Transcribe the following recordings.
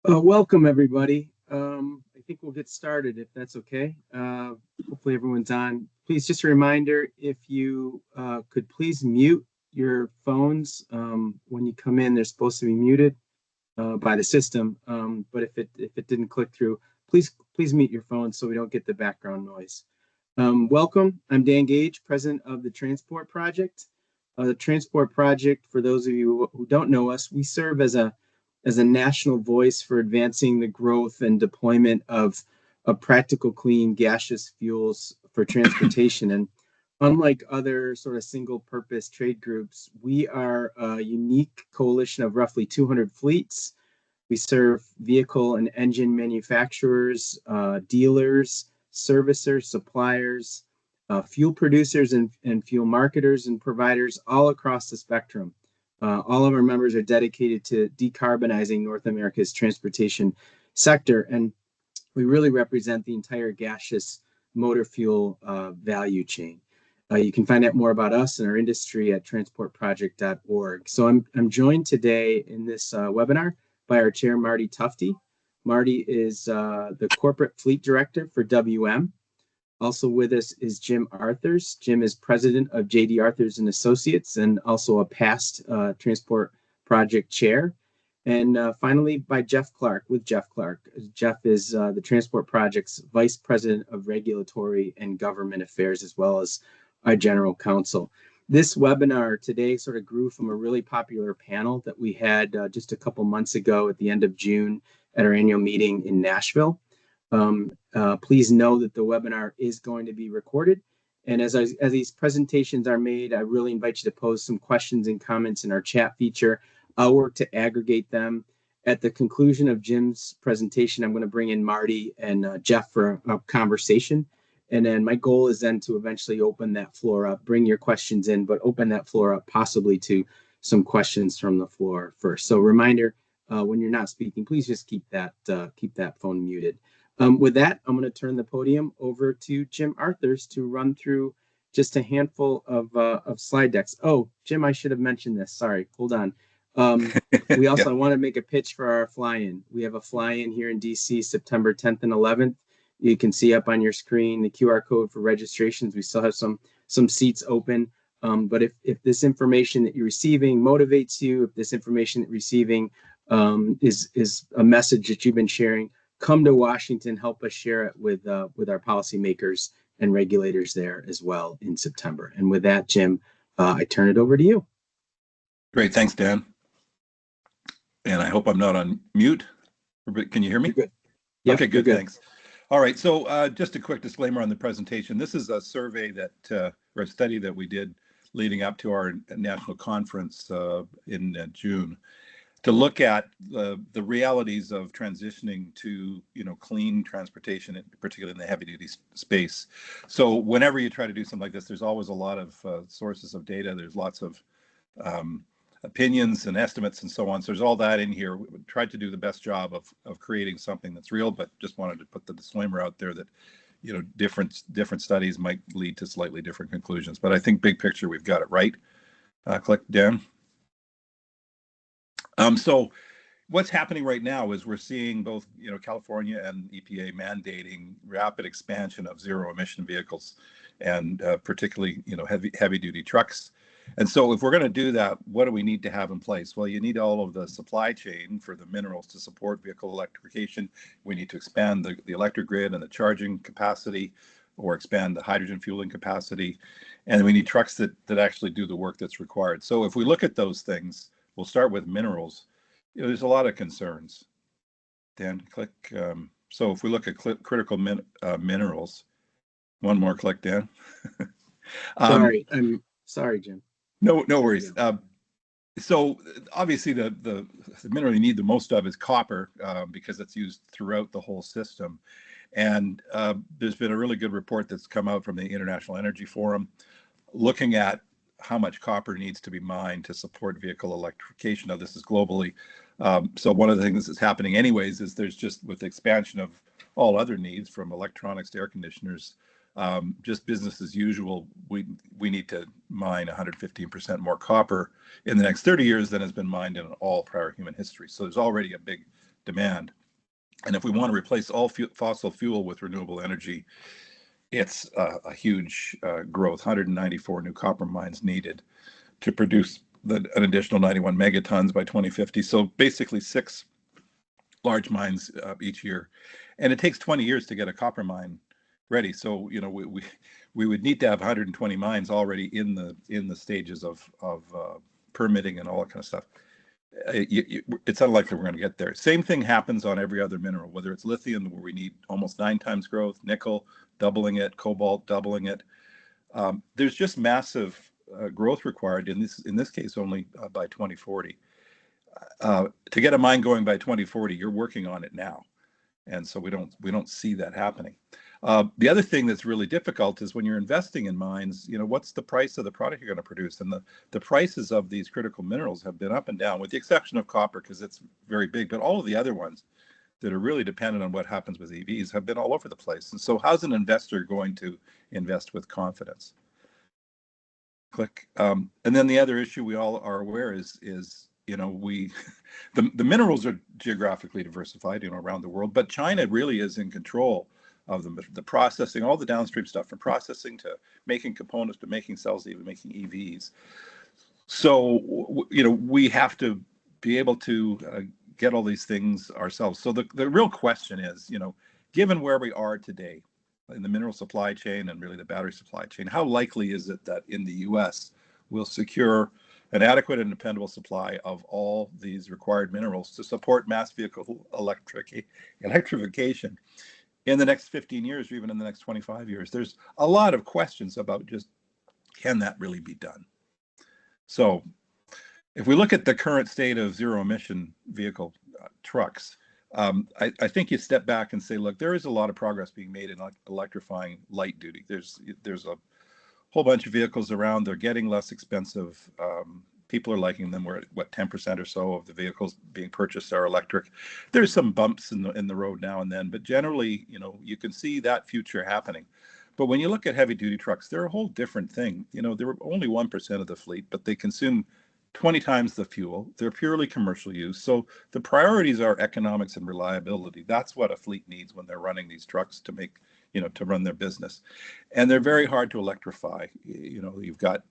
Welcome, everybody. I think we'll get started if that's okay. Hopefully everyone's on. Please, just a reminder, if you could please mute your phones when you come in. They're supposed to be muted by the system, but if it didn't click through, please mute your phone so we don't get the background noise. Welcome. I'm Dan Gage, president of the Transport Project. The Transport Project, for those of you who don't know us, we serve as a national voice for advancing the growth and deployment of practical, clean, gaseous fuels for transportation. And unlike other sort of single-purpose trade groups, we are a unique coalition of roughly 200 fleets. We serve vehicle and engine manufacturers, dealers, servicers, suppliers, fuel producers, and fuel marketers and providers all across the spectrum. All of our members are dedicated to decarbonizing North America's transportation sector, and we really represent the entire gaseous motor fuel value chain. You can find out more about us and our industry at transportproject.org. So I'm joined today in this webinar by our chair, Marty Tufte. Marty is the corporate fleet director for WM. Also with us is Jim Arthurs. Jim is president of J.D. Arthurs and Associates and also a past Transport Project chair. And finally, by Jeff Clarke, with Jeff Clarke. Jeff is the Transport Project's vice president of regulatory and government affairs, as well as our general counsel. This webinar today sort of grew from a really popular panel that we had just a couple months ago at the end of June at our annual meeting in Nashville. Please know that the webinar is going to be recorded. And as these presentations are made, I really invite you to pose some questions and comments in our chat feature. I'll work to aggregate them. At the conclusion of Jim's presentation, I'm going to bring in Marty and Jeff for a conversation. And then my goal is then to eventually open that floor up, bring your questions in, but open that floor up possibly to some questions from the floor first. So reminder, when you're not speaking, please just keep that phone muted. With that, I'm going to turn the podium over to Jim Arthurs to run through just a handful of slide decks. Oh, Jim, I should have mentioned this. Sorry, hold on. We also want to make a pitch for our fly-in. We have a fly-in here in DC, September 10th and 11th. You can see up on your screen the QR code for registrations. We still have some seats open. But if this information that you're receiving motivates you, if this information that you're receiving is a message that you've been sharing, come to Washington, help us share it with our policymakers and regulators there as well in September. And with that, Jim, I turn it over to you. Great, thanks, Dan. And I hope I'm not on mute. Can you hear me? You're good. Yep, okay, good, thanks. All right, so just a quick disclaimer on the presentation. This is a survey that, or a study that we did leading up to our national conference in June, to look at the realities of transitioning to clean transportation, particularly in the heavy duty space. So whenever you try to do something like this, there's always a lot of sources of data. There's lots of opinions and estimates and so on. So there's all that in here. We tried to do the best job of creating something that's real, but just wanted to put the disclaimer out there that different studies might lead to slightly different conclusions. But I think big picture, we've got it right. Click down. So what's happening right now is we're seeing both, California and EPA mandating rapid expansion of zero emission vehicles, and particularly, heavy duty trucks. And so if we're going to do that, what do we need to have in place? Well, you need all of the supply chain for the minerals to support vehicle electrification. We need to expand the electric grid and the charging capacity, or expand the hydrogen fueling capacity. And we need trucks that actually do the work that's required. So if we look at those things, we'll start with minerals. There's a lot of concerns. Dan, click. So if we look at critical minerals, one more click, Dan. Sorry, I'm sorry, Jim. No worries. So obviously the mineral you need the most of is copper, because it's used throughout the whole system. And there's been a really good report that's come out from the International Energy Forum looking at how much copper needs to be mined to support vehicle electrification. Now, this is globally. So one of the things that's happening anyways is there's just, with the expansion of all other needs from electronics to air conditioners, just business as usual, we need to mine 115% more copper in the next 30 years than has been mined in all prior human history. So there's already a big demand. And if we want to replace all fossil fuel with renewable energy, it's a huge growth, 194 new copper mines needed to produce an additional 91 megatons by 2050. So basically 6 large mines each year. And it takes 20 years to get a copper mine ready. So, you know, we would need to have 120 mines already in the stages of permitting and all that kind of stuff. It's unlikely we're going to get there. Same thing happens on every other mineral, whether it's lithium, where we need almost 9 times growth, nickel, doubling it, cobalt, doubling it. There's just massive growth required in this case only by 2040. To get a mine going by 2040, you're working on it now, and so we don't see that happening. The other thing that's really difficult is when you're investing in mines, you know, what's the price of the product you're going to produce? And the prices of these critical minerals have been up and down, with the exception of copper, because it's very big. But all of the other ones that are really dependent on what happens with EVs have been all over the place. And so how's an investor going to invest with confidence? Click. And then the other issue we all are aware is you know, the minerals are geographically diversified, you know, around the world, but China really is in control of the processing, all the downstream stuff, from processing to making components to making cells, even making EVs. So, you know, we have to be able to get all these things ourselves. So the real question is, you know, given where we are today in the mineral supply chain and really the battery supply chain, how likely is it that in the US we'll secure an adequate and dependable supply of all these required minerals to support mass vehicle electrification in the next 15 years, or even in the next 25 years? There's a lot of questions about just, can that really be done? So if we look at the current state of zero emission vehicle trucks, I think you step back and say, look, there is a lot of progress being made in electrifying light duty. There's a whole bunch of vehicles around. They're getting less expensive. People are liking them. We're at, what, 10% or so of the vehicles being purchased are electric. There's some bumps in the road now and then, but generally, you know, you can see that future happening. But when you look at heavy duty trucks, they're a whole different thing. You know, they're only 1% of the fleet, but they consume 20 times the fuel. They're purely commercial use. So the priorities are economics and reliability. That's what a fleet needs when they're running these trucks to make, you know, to run their business. And they're very hard to electrify. You know, you've got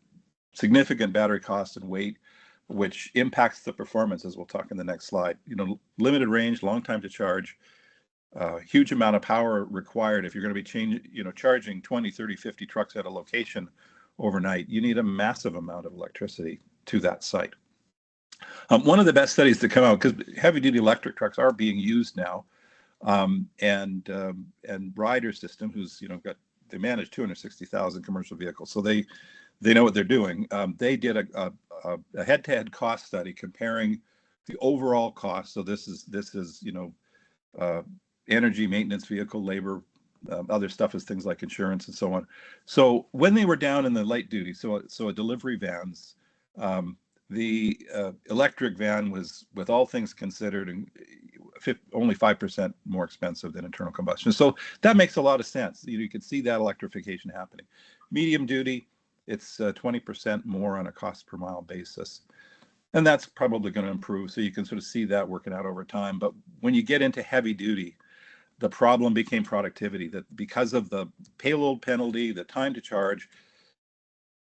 significant battery cost and weight, which impacts the performance, as we'll talk in the next slide. You know, limited range, long time to charge, huge amount of power required. If you're going to be charging 20, 30, 50 trucks at a location overnight, you need a massive amount of electricity to that site. One of the best studies to come out, because heavy duty electric trucks are being used now, and Ryder System, who's, you know, they manage 260,000 commercial vehicles, so they know what they're doing. They did a head-to-head cost study comparing the overall cost. So this is you know, energy, maintenance, vehicle, labor, other stuff is things like insurance and so on. So when they were down in the light duty, so a delivery vans, the electric van was, with all things considered, only 5% more expensive than internal combustion. So that makes a lot of sense. You can see that electrification happening. Medium duty, it's 20% more on a cost per mile basis. And that's probably going to improve. So you can sort of see that working out over time. But when you get into heavy duty, the problem became productivity, that because of the payload penalty, the time to charge,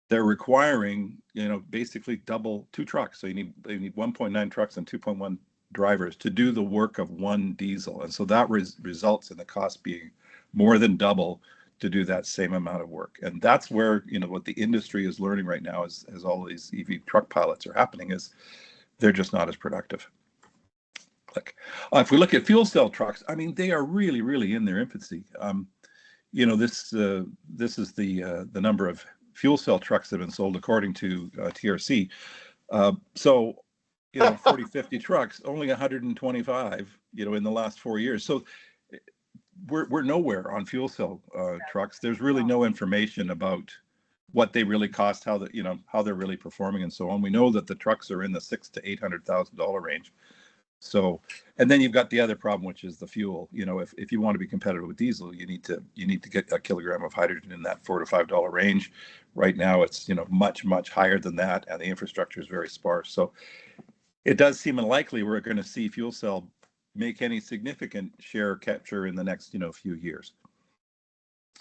they're requiring, you know, basically double 2 trucks. So they need 1.9 trucks and 2.1 drivers to do the work of 1 diesel. And so that results in the cost being more than double to do that same amount of work. And that's where, you know, what the industry is learning right now, as all these EV truck pilots are happening, is they're just not as productive. Click. If we look at fuel cell trucks, I mean, they are really, really in their infancy. You know, this is the number of fuel cell trucks that have been sold according to TRC. So, you know, 40, 50 trucks, only 125, you know, in the last 4 years. So we're nowhere on fuel cell trucks. There's really no information about what they really cost, how they're really performing, and so on. We know that the trucks are in the $600,000 to $800,000 range. So, and then you've got the other problem, which is the fuel. You know, if you want to be competitive with diesel, you need to get a kilogram of hydrogen in that $4 to $5 range. Right now, it's, you know, much higher than that, and the infrastructure is very sparse. So, it does seem unlikely we're going to see fuel cell make any significant share capture in the next, few years.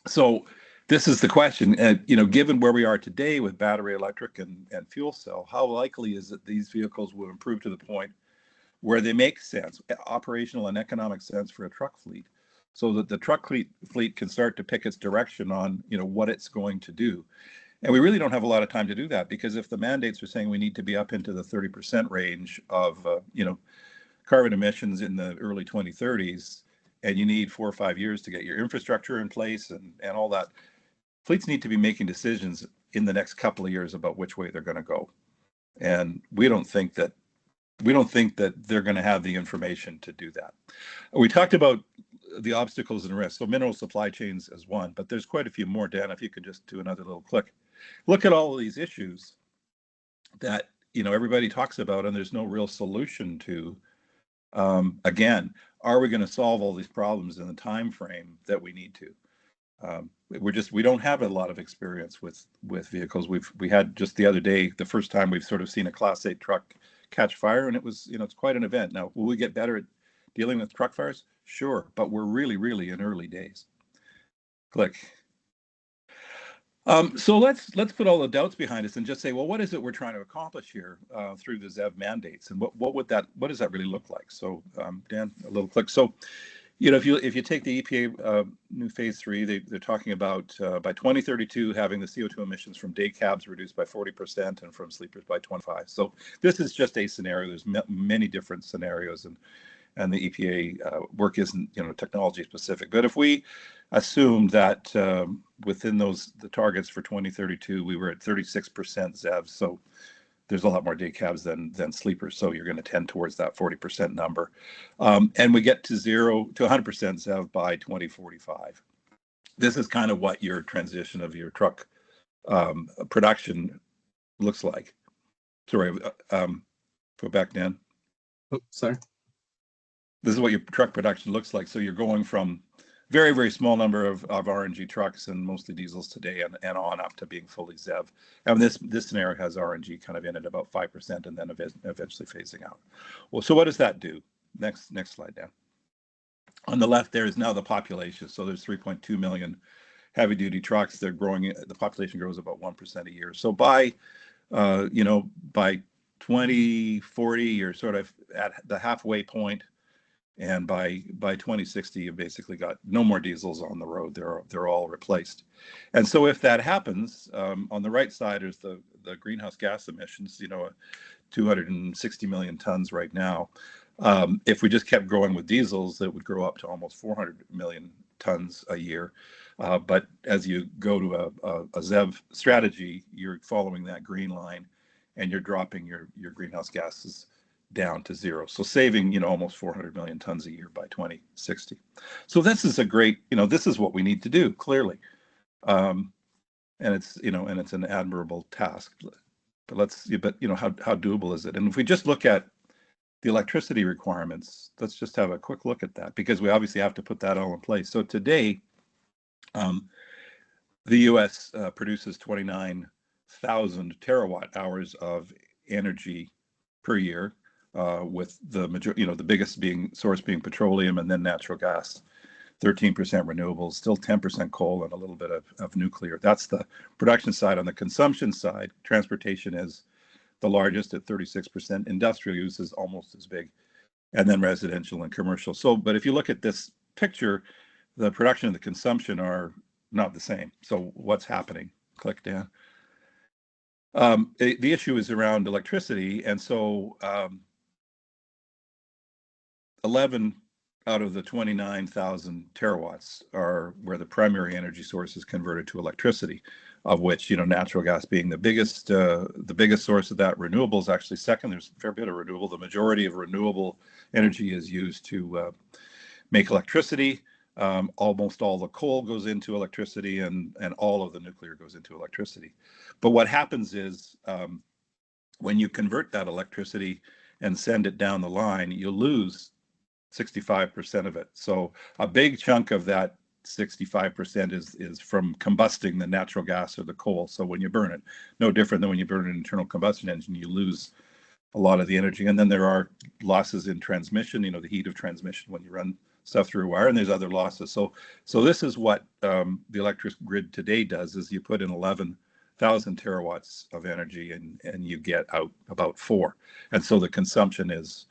So this is the question, given where we are today with battery electric and fuel cell, how likely is it these vehicles will improve to the point where they make sense, operational and economic sense for a truck fleet, so that the truck fleet can start to pick its direction on, what it's going to do. And we really don't have a lot of time to do that, because if the mandates are saying we need to be up into the 30% range of, carbon emissions in the early 2030s, and you need 4 or 5 years to get your infrastructure in place and all that, fleets need to be making decisions in the next couple of years about which way they're going to go. And we don't think that they're going to have the information to do that. We talked about the obstacles and risks. So mineral supply chains is one, but there's quite a few more. Dan, if you could just do another little click. Look at all of these issues that, everybody talks about and there's no real solution to. Again, are we going to solve all these problems in the time frame that we need to? We don't have a lot of experience with vehicles. We had just the other day, the first time we've sort of seen a Class 8 truck catch fire, and it was, it's quite an event. Now, will we get better at dealing with truck fires? Sure, but we're really, really in early days. Click. So let's put all the doubts behind us and just say, well, what is it we're trying to accomplish here through the ZEV mandates, and what does that really look like? So Dan, a little click. So, if you take the EPA new phase 3, they're talking about by 2032 having the CO2 emissions from day cabs reduced by 40% and from sleepers by 25%. So this is just a scenario. There's many different scenarios, and the EPA work isn't technology specific. But if we assume that within the targets for 2032, we were at 36% ZEV, so there's a lot more day cabs than sleepers, so you're going to tend towards that 40% number, and we get to 0 to 100% ZEV by 2045. This is kind of what your transition of your truck production looks like. Sorry, go back, Dan. Oh, sorry. This is what your truck production looks like. So you're going from very, very small number of RNG trucks and mostly diesels today and on up to being fully ZEV. And this scenario has RNG kind of in at about 5% and then eventually phasing out. Well, so what does that do? Next slide, Dan. On the left there is now the population. So there's 3.2 million heavy duty trucks. They're growing. The population grows about 1% a year. So by 2040, you're sort of at the halfway point. And by 2060, you've basically got no more diesels on the road. They're all replaced. And so if that happens, on the right side is the greenhouse gas emissions, 260 million tons right now. If we just kept growing with diesels, it would grow up to almost 400 million tons a year. But as you go to a ZEV strategy, you're following that green line and you're dropping your greenhouse gases down to 0. So saving, almost 400 million tons a year by 2060. So this is a great, this is what we need to do, clearly. And it's, and it's an admirable task. But how doable is it? And if we just look at the electricity requirements, let's just have a quick look at that, because we obviously have to put that all in place. So today, the US produces 29,000 terawatt hours of energy per year. With the majority, the biggest source being petroleum and then natural gas, 13% renewables, still 10% coal and a little bit of nuclear. That's the production side. On the consumption side, transportation is the largest at 36%. Industrial use is almost as big, and then residential and commercial. So, but if you look at this picture, the production and the consumption are not the same. So what's happening? Click, Dan. The issue is around electricity, and so 11 out of the 29,000 terawatts are where the primary energy source is converted to electricity, of which natural gas being the biggest source of that. Renewables actually second. There's a fair bit of renewable. The majority of renewable energy is used to make electricity. Almost all the coal goes into electricity, and all of the nuclear goes into electricity. But what happens is when you convert that electricity and send it down the line, you lose 65% of it. So a big chunk of that 65% is from combusting the natural gas or the coal. So when you burn it, no different than when you burn an internal combustion engine, you lose a lot of the energy. And then there are losses in transmission, you know, the heat of transmission when you run stuff through a wire, and there's other losses. So this is what the electric grid today does, is you put in 11,000 terawatts of energy and you get out about 4. And so the consumption is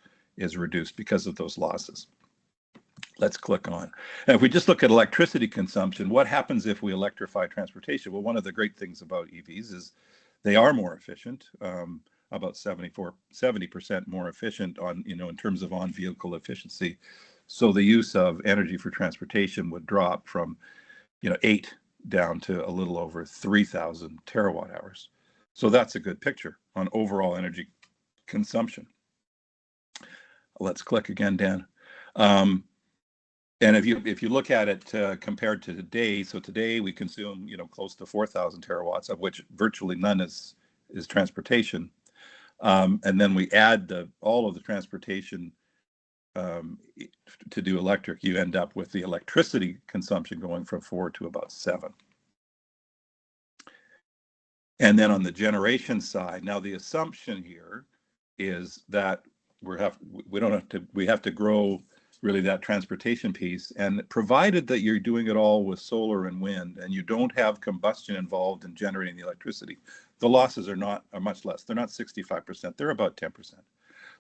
reduced because of those losses. Let's click on. And if we just look at electricity consumption, what happens if we electrify transportation? Well, one of the great things about EVs is they are more efficient, about 70% more efficient on, you know, in terms of on-vehicle efficiency. So the use of energy for transportation would drop from, you know, 8 down to a little over 3,000 terawatt hours. So that's a good picture on overall energy consumption. Let's click again, Dan. And if you look at it compared to today, so today we consume, you know, close to 4,000 terawatts, of which virtually none is transportation. And then we add all of the transportation to do electric, you end up with the electricity consumption going from 4 to about 7. And then on the generation side, now the assumption here is that we have to grow really that transportation piece, and provided that you're doing it all with solar and wind and you don't have combustion involved in generating the electricity, the losses are much less. They're not 65%, they're about 10%.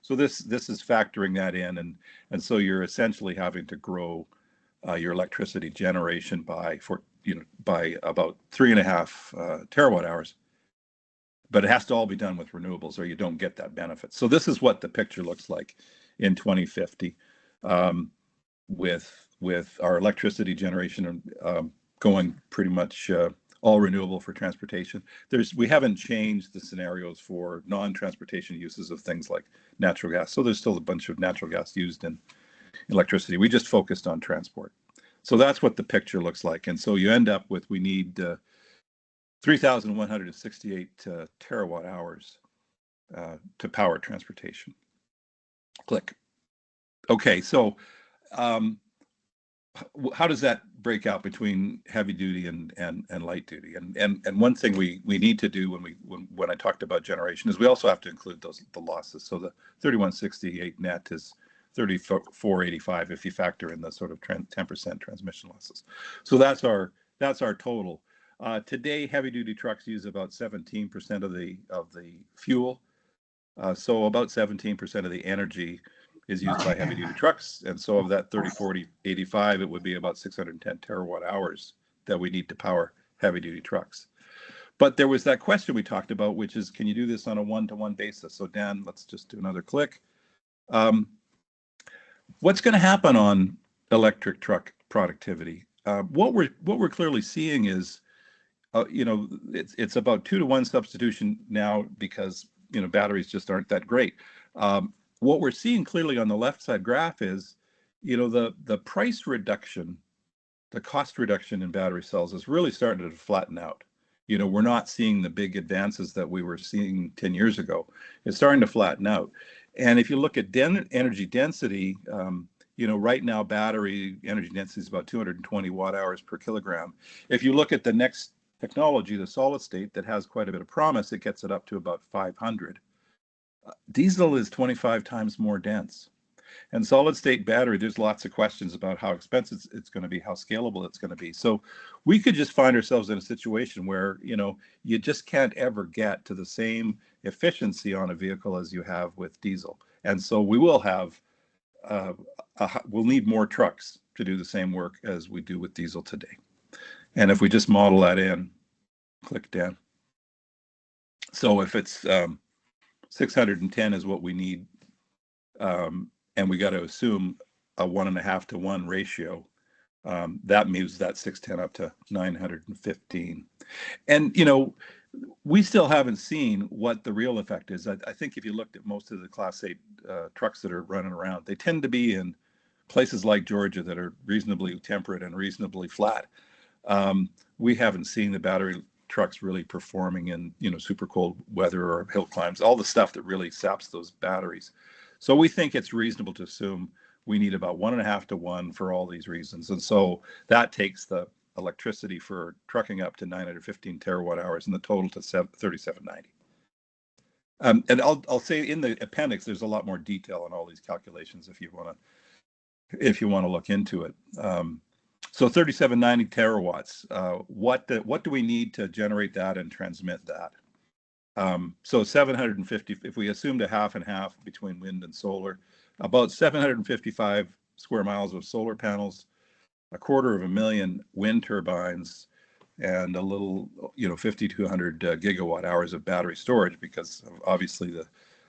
So this is factoring that in, and so you're essentially having to grow your electricity generation by about 3.5 terawatt hours. But it has to all be done with renewables, or you don't get that benefit. So this is what the picture looks like in 2050, with our electricity generation going pretty much all renewable for transportation. We haven't changed the scenarios for non-transportation uses of things like natural gas. So there's still a bunch of natural gas used in electricity. We just focused on transport. So that's what the picture looks like. And so you end up with, we need 3,168 terawatt hours to power transportation. Click. Okay, so how does that break out between heavy duty and light duty? And one thing we need to do when I talked about generation is we also have to include the losses. So the 3,168 net is 3,485 if you factor in the sort of 10% transmission losses. So that's our total. Today, heavy duty trucks use about 17% of the fuel. So about 17% of the energy is used by heavy duty trucks. And so of that 30, 40, 85, it would be about 610 terawatt hours that we need to power heavy duty trucks. But there was that question we talked about, which is, can you do this on a one-to-one basis? So Dan, let's just do another click. What's going to happen on electric truck productivity? What we're clearly seeing is, it's about 2-to-1 substitution now, because batteries just aren't that great. What we're seeing clearly on the left side graph is, the price reduction, the cost reduction in battery cells is really starting to flatten out. We're not seeing the big advances that we were seeing 10 years ago. It's starting to flatten out. And if you look at energy density, right now battery energy density is about 220 watt hours per kilogram. If you look at the next technology, the solid state, that has quite a bit of promise, it gets it up to about 500. Diesel is 25 times more dense. And solid state battery, there's lots of questions about how expensive it's going to be, how scalable it's going to be. So we could just find ourselves in a situation where, you just can't ever get to the same efficiency on a vehicle as you have with diesel. And so we will have, we'll need more trucks to do the same work as we do with diesel today. And if we just model that in, click down. So if it's 610 is what we need, and we got to assume a 1.5 to 1 ratio, that moves that 610 up to 915. And we still haven't seen what the real effect is. I think if you looked at most of the Class 8 trucks that are running around, they tend to be in places like Georgia that are reasonably temperate and reasonably flat. We haven't seen the battery trucks really performing in super cold weather or hill climbs, all the stuff that really saps those batteries. So we think it's reasonable to assume we need about 1.5 to 1 for all these reasons. And so that takes the electricity for trucking up to 915 terawatt hours and the total to 3790. And I'll say in the appendix, there's a lot more detail on all these calculations if you want to look into it. So 3790 terawatts. What do we need to generate that and transmit that? So 750, if we assumed a half and half between wind and solar, about 755 square miles of solar panels, 250,000 wind turbines, and a little, 50 to 100 gigawatt hours of battery storage, because obviously the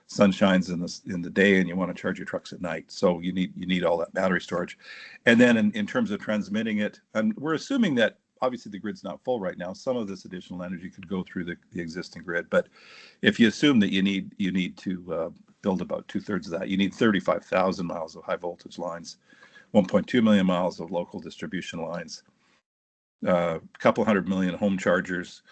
sun shines in the day and you want to charge your trucks at night. So you need all that battery storage. And then in terms of transmitting it, and we're assuming that obviously the grid's not full right now. Some of this additional energy could go through the existing grid, but if you assume that you need to build about 2/3 of that, you need 35,000 miles of high voltage lines, 1.2 million miles of local distribution lines, a couple 100 million home chargers,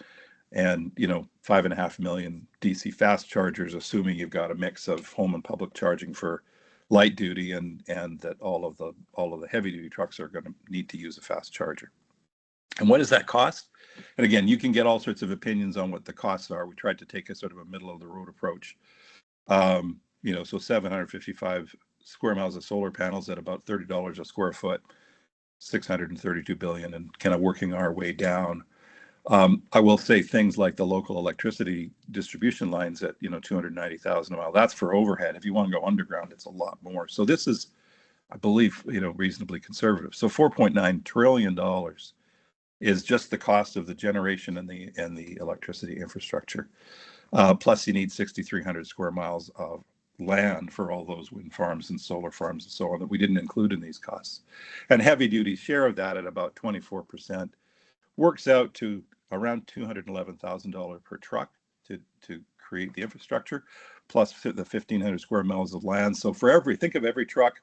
and 5.5 million DC fast chargers, assuming you've got a mix of home and public charging for light duty, and that all of the heavy duty trucks are going to need to use a fast charger. And what does that cost? And again, you can get all sorts of opinions on what the costs are. We tried to take a sort of a middle of the road approach. So 755 square miles of solar panels at about $30 a square foot, 632 billion, and kind of working our way down. I will say things like the local electricity distribution lines at 290,000 a mile. That's for overhead. If you want to go underground, it's a lot more. So this is, I believe, reasonably conservative. So $4.9 trillion is just the cost of the generation and the electricity infrastructure. Plus, you need 6,300 square miles of land for all those wind farms and solar farms and so on that we didn't include in these costs. And heavy duty share of that at about 24% works out to around $211,000 per truck to create the infrastructure, plus the 1,500 square miles of land. So think of every truck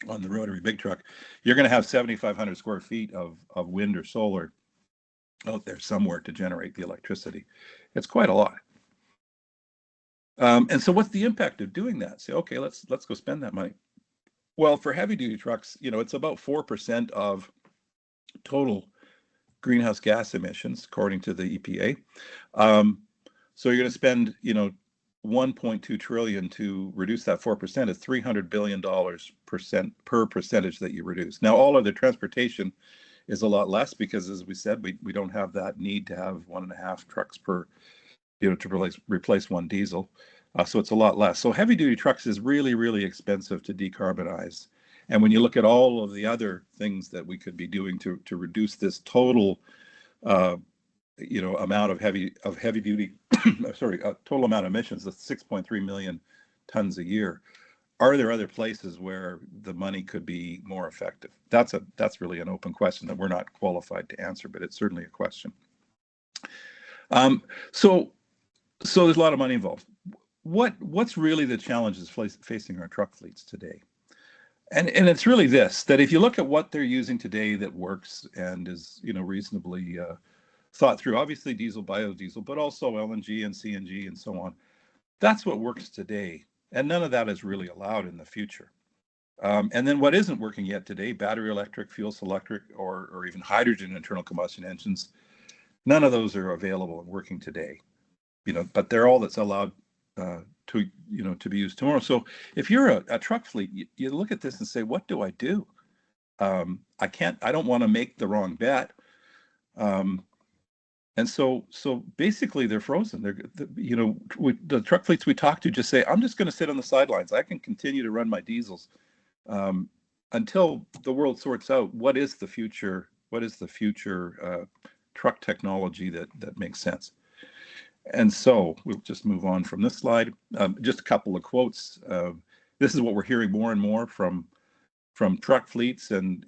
on the road, every big truck, you're going to have 7,500 square feet of wind or solar out there somewhere to generate the electricity. It's quite a lot. And so what's the impact of doing that? Say, okay, let's go spend that money. Well, for heavy duty trucks, it's about 4% of total greenhouse gas emissions, according to the EPA. So you're going to spend, 1.2 trillion to reduce that 4% is $300 billion per percentage that you reduce. Now, all other transportation is a lot less because, as we said, we don't have that need to have 1.5 trucks per, to replace one diesel. So it's a lot less. So heavy duty trucks is really, really expensive to decarbonize. And when you look at all of the other things that we could be doing to reduce this total, amount of heavy duty, total amount of emissions, that's 6.3 million tons a year. Are there other places where the money could be more effective? That's really an open question that we're not qualified to answer, but it's certainly a question. So there's a lot of money involved. What's really the challenges facing our truck fleets today? And it's really this, that if you look at what they're using today that works and is reasonably thought through, obviously diesel, biodiesel, but also LNG and CNG and so on, that's what works today. And none of that is really allowed in the future. And then what isn't working yet today, battery electric, fuel cell electric, or even hydrogen internal combustion engines, none of those are available and working today. But they're all that's allowed to be used tomorrow. So if you're a truck fleet, you look at this and say, what do I do? I don't want to make the wrong bet. And so basically they're frozen. The truck fleets we talk to just say, I'm just going to sit on the sidelines. I can continue to run my diesels until the world sorts out what is the future truck technology that makes sense. And so we'll just move on from this slide. Just a couple of quotes. This is what we're hearing more and more from truck fleets and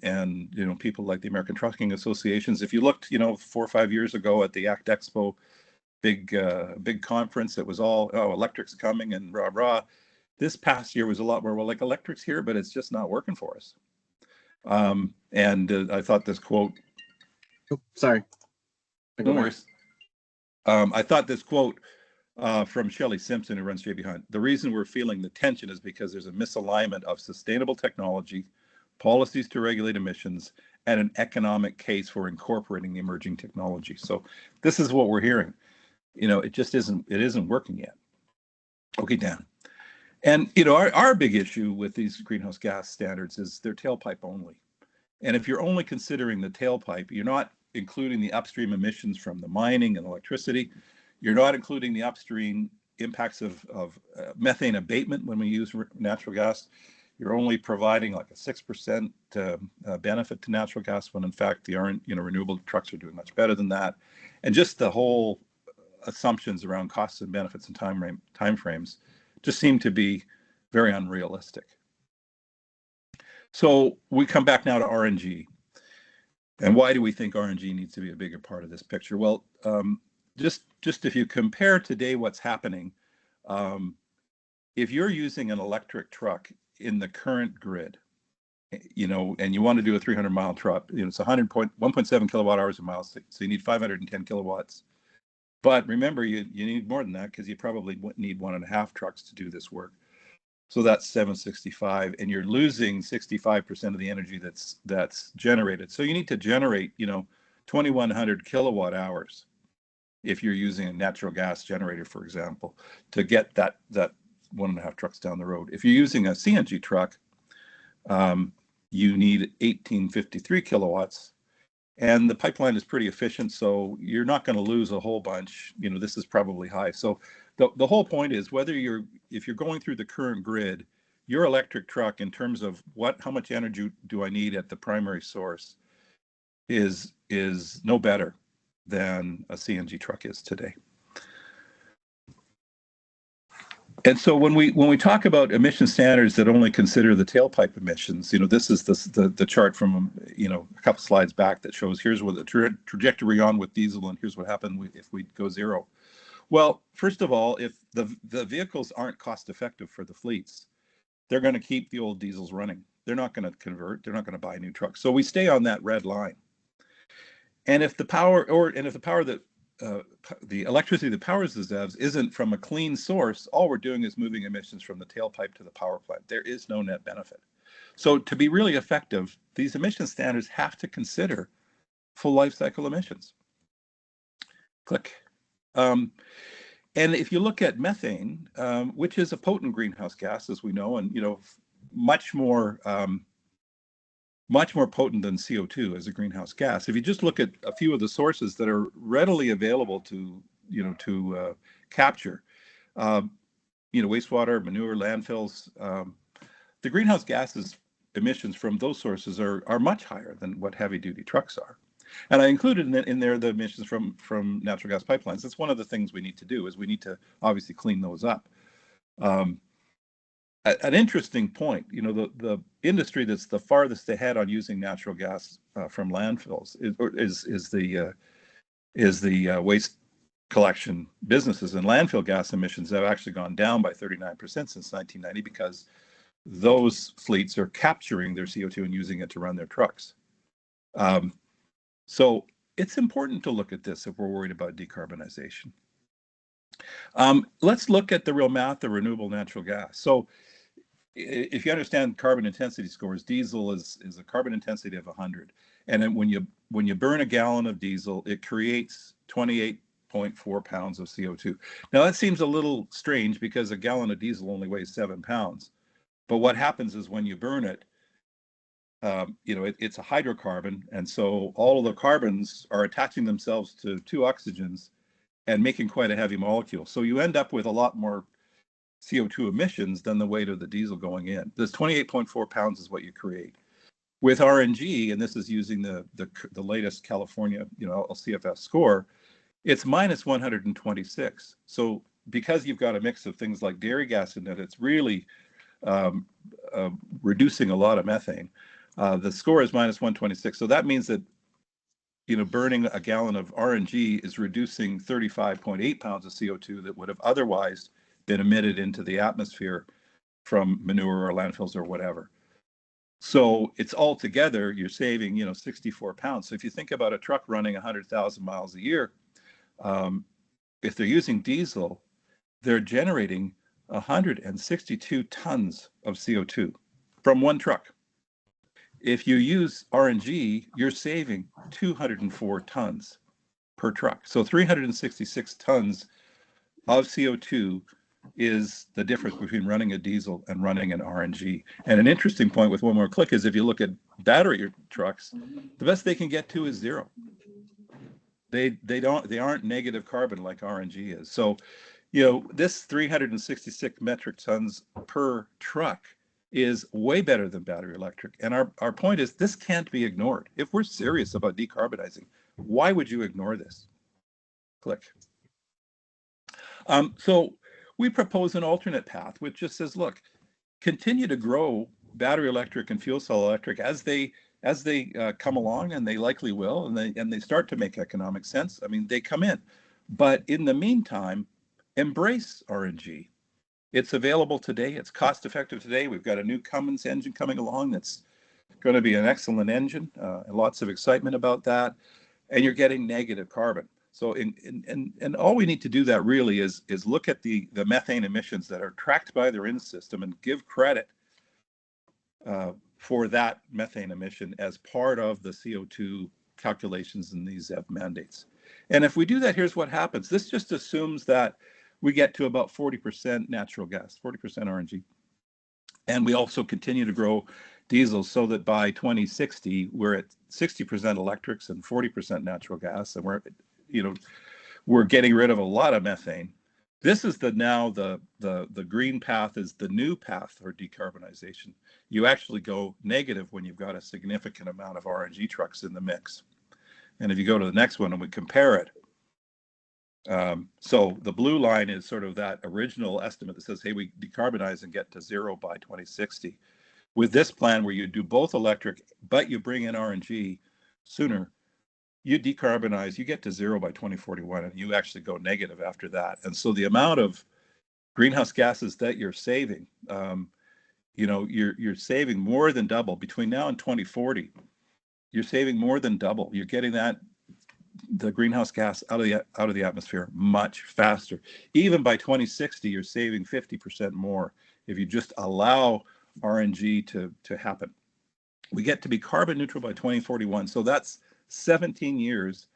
people like the American Trucking Associations. If you looked 4 or 5 years ago at the ACT Expo big conference, it was all, oh, electric's coming and rah rah. This past year was a lot more, well, like, electric's here, but it's just not working for us. And I thought this quote. Oh, sorry. No worries. I thought this quote from Shelley Simpson, who runs JB Hunt, the reason we're feeling the tension is because there's a misalignment of sustainable technology, policies to regulate emissions, and an economic case for incorporating the emerging technology. So this is what we're hearing. It just isn't working yet. Okay, Dan. And you know, our big issue with these greenhouse gas standards is they're tailpipe only. And if you're only considering the tailpipe, you're not including the upstream emissions from the mining and electricity. You're not including the upstream impacts of methane abatement when we use natural gas. You're only providing like a 6% benefit to natural gas when in fact the renewable trucks are doing much better than that. And just the whole assumptions around costs and benefits and time frames just seem to be very unrealistic. So we come back now to RNG. And why do we think RNG needs to be a bigger part of this picture? Well, just if you compare today what's happening, if you're using an electric truck in the current grid, you know, and you want to do a 300-mile truck, you know, it's 1.7 kilowatt hours a mile, so you need 510 kilowatts. But remember, you need more than that because you probably need 1.5 trucks to do this work. So that's 765, and you're losing 65% of the energy that's generated. So you need to generate, you know, 2,100 kilowatt hours if you're using a natural gas generator, for example, to get that 1.5 trucks down the road. If you're using a CNG truck, you need 1,853 kilowatts, and the pipeline is pretty efficient, so you're not going to lose a whole bunch. You know, this is probably high. So the whole point is if you're going through the current grid, your electric truck, in terms of how much energy do I need at the primary source, is no better than a CNG truck is today. And so when we talk about emission standards that only consider the tailpipe emissions, you know, this is the chart from, you know, a couple slides back that shows here's what the trajectory on with diesel, and here's what happened if we go zero. Well, first of all, if the vehicles aren't cost effective for the fleets, they're going to keep the old diesels running. They're not going to convert. They're not going to buy new trucks. So we stay on that red line. And if the power that the electricity that powers the ZEVs isn't from a clean source, all we're doing is moving emissions from the tailpipe to the power plant. There is no net benefit. So to be really effective, these emission standards have to consider full life cycle emissions. Click. And if you look at methane, which is a potent greenhouse gas, as we know, and you know, much more potent than CO2 as a greenhouse gas. If you just look at a few of the sources that are readily available to capture, you know, wastewater, manure, landfills, the greenhouse gases emissions from those sources are much higher than what heavy duty trucks are. And I included in there the emissions from natural gas pipelines. That's one of the things we need to do, is we need to obviously clean those up. An interesting point, you know, the industry that's the farthest ahead on using natural gas from landfills is the waste collection businesses, and landfill gas emissions have actually gone down by 39% since 1990 because those fleets are capturing their CO2 and using it to run their trucks. So it's important to look at this if we're worried about decarbonization. Let's look at the real math of renewable natural gas. So if you understand carbon intensity scores, diesel is a carbon intensity of 100. And then when you burn a gallon of diesel, it creates 28.4 pounds of CO2. Now that seems a little strange because a gallon of diesel only weighs 7 pounds. But what happens is when you burn it, you know, it's a hydrocarbon, and so all of the carbons are attaching themselves to 2 oxygens and making quite a heavy molecule. So you end up with a lot more CO2 emissions than the weight of the diesel going in. This 28.4 pounds is what you create. With RNG, and this is using the latest California, you know, LCFS score, it's minus 126. So because you've got a mix of things like dairy gas in it, it's really reducing a lot of methane. The score is minus 126. So that means that, you know, burning a gallon of RNG is reducing 35.8 pounds of CO2 that would have otherwise been emitted into the atmosphere from manure or landfills or whatever. So it's all together, you're saving, you know, 64 pounds. So if you think about a truck running 100,000 miles a year, if they're using diesel, they're generating 162 tons of CO2 from one truck. If you use RNG, you're saving 204 tons per truck. So 366 tons of CO2 is the difference between running a diesel and running an RNG. And an interesting point with one more click is if you look at battery trucks, the best they can get to is zero. They aren't negative carbon like RNG is. So, you know, this 366 metric tons per truck is way better than battery electric. And our point is this can't be ignored. If we're serious about decarbonizing, why would you ignore this? Click. So we propose an alternate path, which just says, look, continue to grow battery electric and fuel cell electric as they come along, and they likely will, and they start to make economic sense. I mean, they come in, but in the meantime, embrace RNG. It's available today. It's cost effective today. We've got a new Cummins engine coming along that's going to be an excellent engine, and lots of excitement about that. And you're getting negative carbon. So, and all we need to do that really is look at the methane emissions that are tracked by their in system and give credit for that methane emission as part of the CO2 calculations in these ZEV mandates. And if we do that, here's what happens. This just assumes that we get to about 40% natural gas, 40% RNG. And we also continue to grow diesel so that by 2060, we're at 60% electrics and 40% natural gas. And we're getting rid of a lot of methane. This is the green path is the new path for decarbonization. You actually go negative when you've got a significant amount of RNG trucks in the mix. And if you go to the next one and we compare it, so the blue line is sort of that original estimate that says, hey, we decarbonize and get to zero by 2060. With this plan where you do both electric, but you bring in RNG sooner, you decarbonize, you get to zero by 2041, and you actually go negative after that. And so the amount of greenhouse gases that you're saving, you're saving more than double between now and 2040. You're saving more than double. You're getting the greenhouse gas out of the atmosphere much faster. Even by 2060, you're saving 50% more if you just allow RNG to happen. We get to be carbon neutral by 2041. So that's 17 years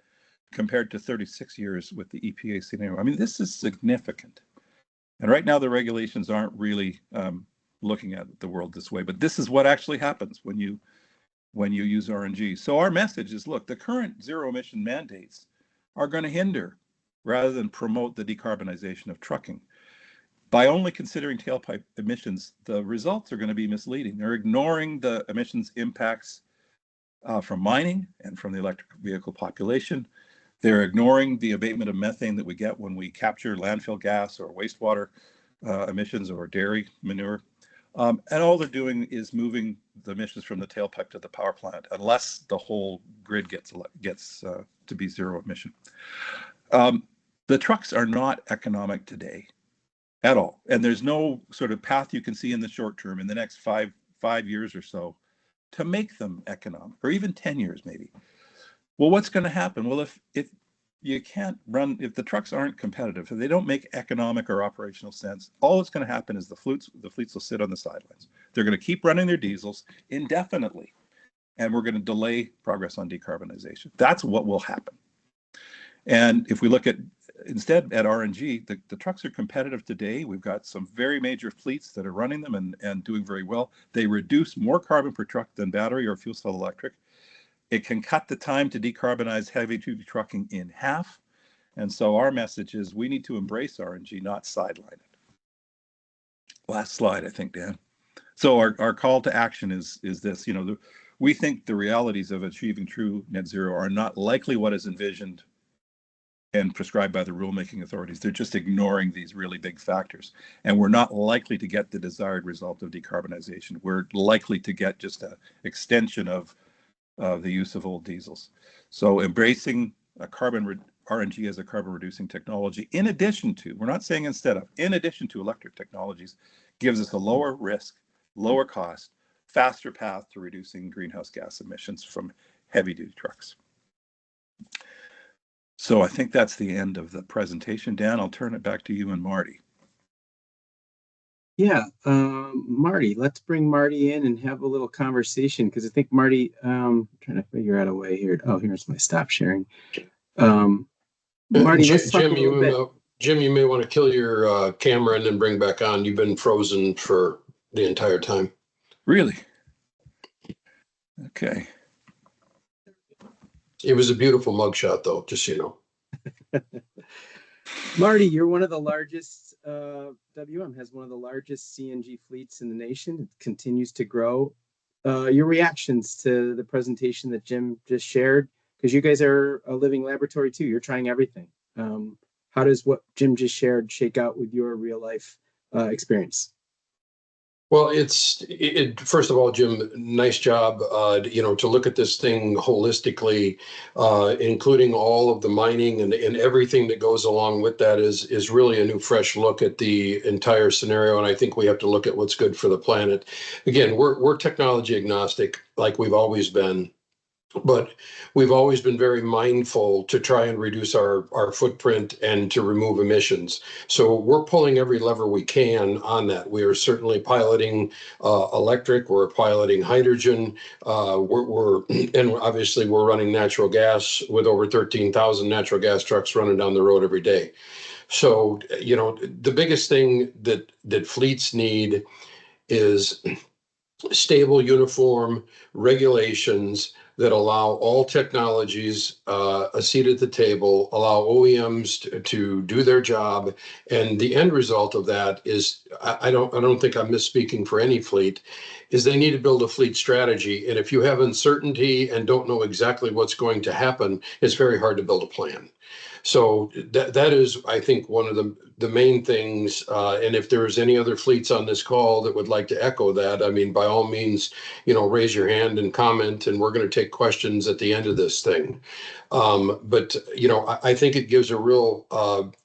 compared to 36 years with the EPA scenario. I mean, this is significant. And right now the regulations aren't really looking at the world this way, but this is what actually happens when you use RNG. So our message is, look, the current zero emission mandates are going to hinder rather than promote the decarbonization of trucking. By only considering tailpipe emissions, the results are going to be misleading. They're ignoring the emissions impacts from mining and from the electric vehicle population. They're ignoring the abatement of methane that we get when we capture landfill gas or wastewater emissions or dairy manure. And all they're doing is moving the emissions from the tailpipe to the power plant, unless the whole grid gets to be zero emission. The trucks are not economic today at all. And there's no sort of path you can see in the short term, in the next five years or so, to make them economic, or even 10 years maybe. Well, what's going to happen? Well, if you can't run, if the trucks aren't competitive, if they don't make economic or operational sense, all that's going to happen is the fleets will sit on the sidelines. They're going to keep running their diesels indefinitely, and we're going to delay progress on decarbonization. That's what will happen. And if we look at instead at RNG, the trucks are competitive today. We've got some very major fleets that are running them and doing very well. They reduce more carbon per truck than battery or fuel cell electric. It can cut the time to decarbonize heavy-duty trucking in half. And so our message is we need to embrace RNG, not sideline it. Last slide, I think, Dan. So our call to action is this. We think the realities of achieving true net zero are not likely what is envisioned and prescribed by the rulemaking authorities. They're just ignoring these really big factors. And we're not likely to get the desired result of decarbonization. We're likely to get just an extension of the use of old diesels. So embracing RNG as a carbon reducing technology, in addition to, we're not saying instead of, in addition to electric technologies, gives us a lower risk, lower cost, faster path to reducing greenhouse gas emissions from heavy duty trucks. So I think that's the end of the presentation. Dan, I'll turn it back to you and Marty. Yeah, Marty, let's bring Marty in and have a little conversation, because I think Marty, trying to figure out a way here. Oh, here's my stop sharing. Marty, let's talk a little bit. Jim, you may want to kill your camera and then bring back on. You've been frozen for the entire time. Really? Okay. It was a beautiful mugshot, though, just so you know. Marty, you're one of the largest, WM has one of the largest CNG fleets in the nation. It continues to grow. Your reactions to the presentation that Jim just shared, because you guys are a living laboratory too. You're trying everything. How does what Jim just shared shake out with your real life experience? Well, first of all, Jim, nice job, to look at this thing holistically, including all of the mining and everything that goes along with that is really a new, fresh look at the entire scenario. And I think we have to look at what's good for the planet. Again, we're technology agnostic, like we've always been. But we've always been very mindful to try and reduce our footprint and to remove emissions. So we're pulling every lever we can on that. We are certainly piloting electric. We're piloting hydrogen. And obviously we're running natural gas with over 13,000 natural gas trucks running down the road every day. So, the biggest thing that fleets need is stable, uniform regulations that allow all technologies a seat at the table, allow OEMs to do their job, and the end result of that is, I don't think I'm misspeaking for any fleet, is they need to build a fleet strategy. And if you have uncertainty and don't know exactly what's going to happen, it's very hard to build a plan. So that is, I think, one of the main things. And if there's any other fleets on this call that would like to echo that, I mean, by all means, raise your hand and comment, and we're going to take questions at the end of this thing. But I think it gives a real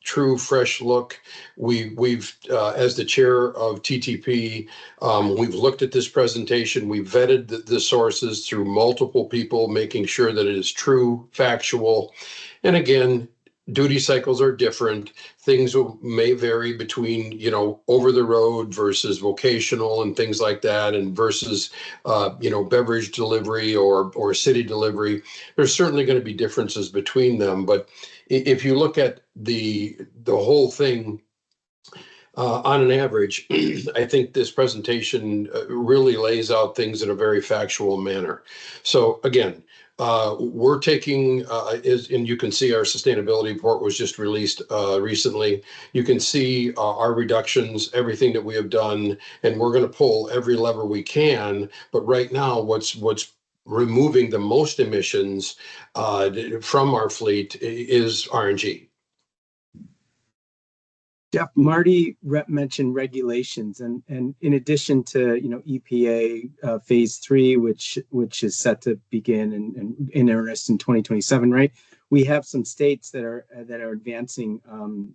true, fresh look. We've as the chair of TTP, we've looked at this presentation. We've vetted the sources through multiple people, making sure that it is true, factual. And again, duty cycles are different. Things may vary between, over the road versus vocational and things like that, and versus, beverage delivery or city delivery. There's certainly going to be differences between them. But if you look at the whole thing, on an average, I think this presentation really lays out things in a very factual manner. So again, we're taking, and you can see our sustainability report was just released recently. You can see our reductions, everything that we have done, and we're going to pull every lever we can. But right now, what's removing the most emissions from our fleet is RNG. Jeff, Marty mentioned regulations, and in addition to EPA phase 3, which is set to begin in earnest in 2027, right? We have some states that are advancing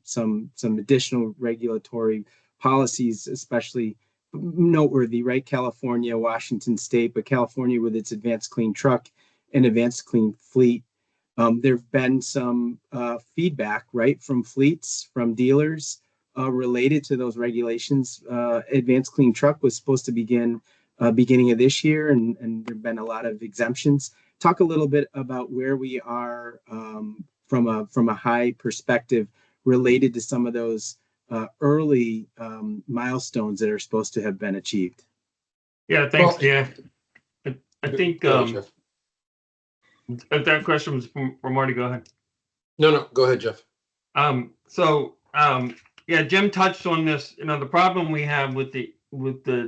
some additional regulatory policies, especially noteworthy, right? California, Washington State, but California with its advanced clean truck and advanced clean fleet. There have been some feedback, right, from fleets, from dealers related to those regulations. Advanced Clean Truck was supposed to begin beginning of this year, and there have been a lot of exemptions. Talk a little bit about where we are from a high perspective related to some of those early milestones that are supposed to have been achieved. Yeah, thanks, Jeff. I think if that question was for Marty, go ahead. No, go ahead, Jeff. Yeah, Jim touched on this. The problem we have with the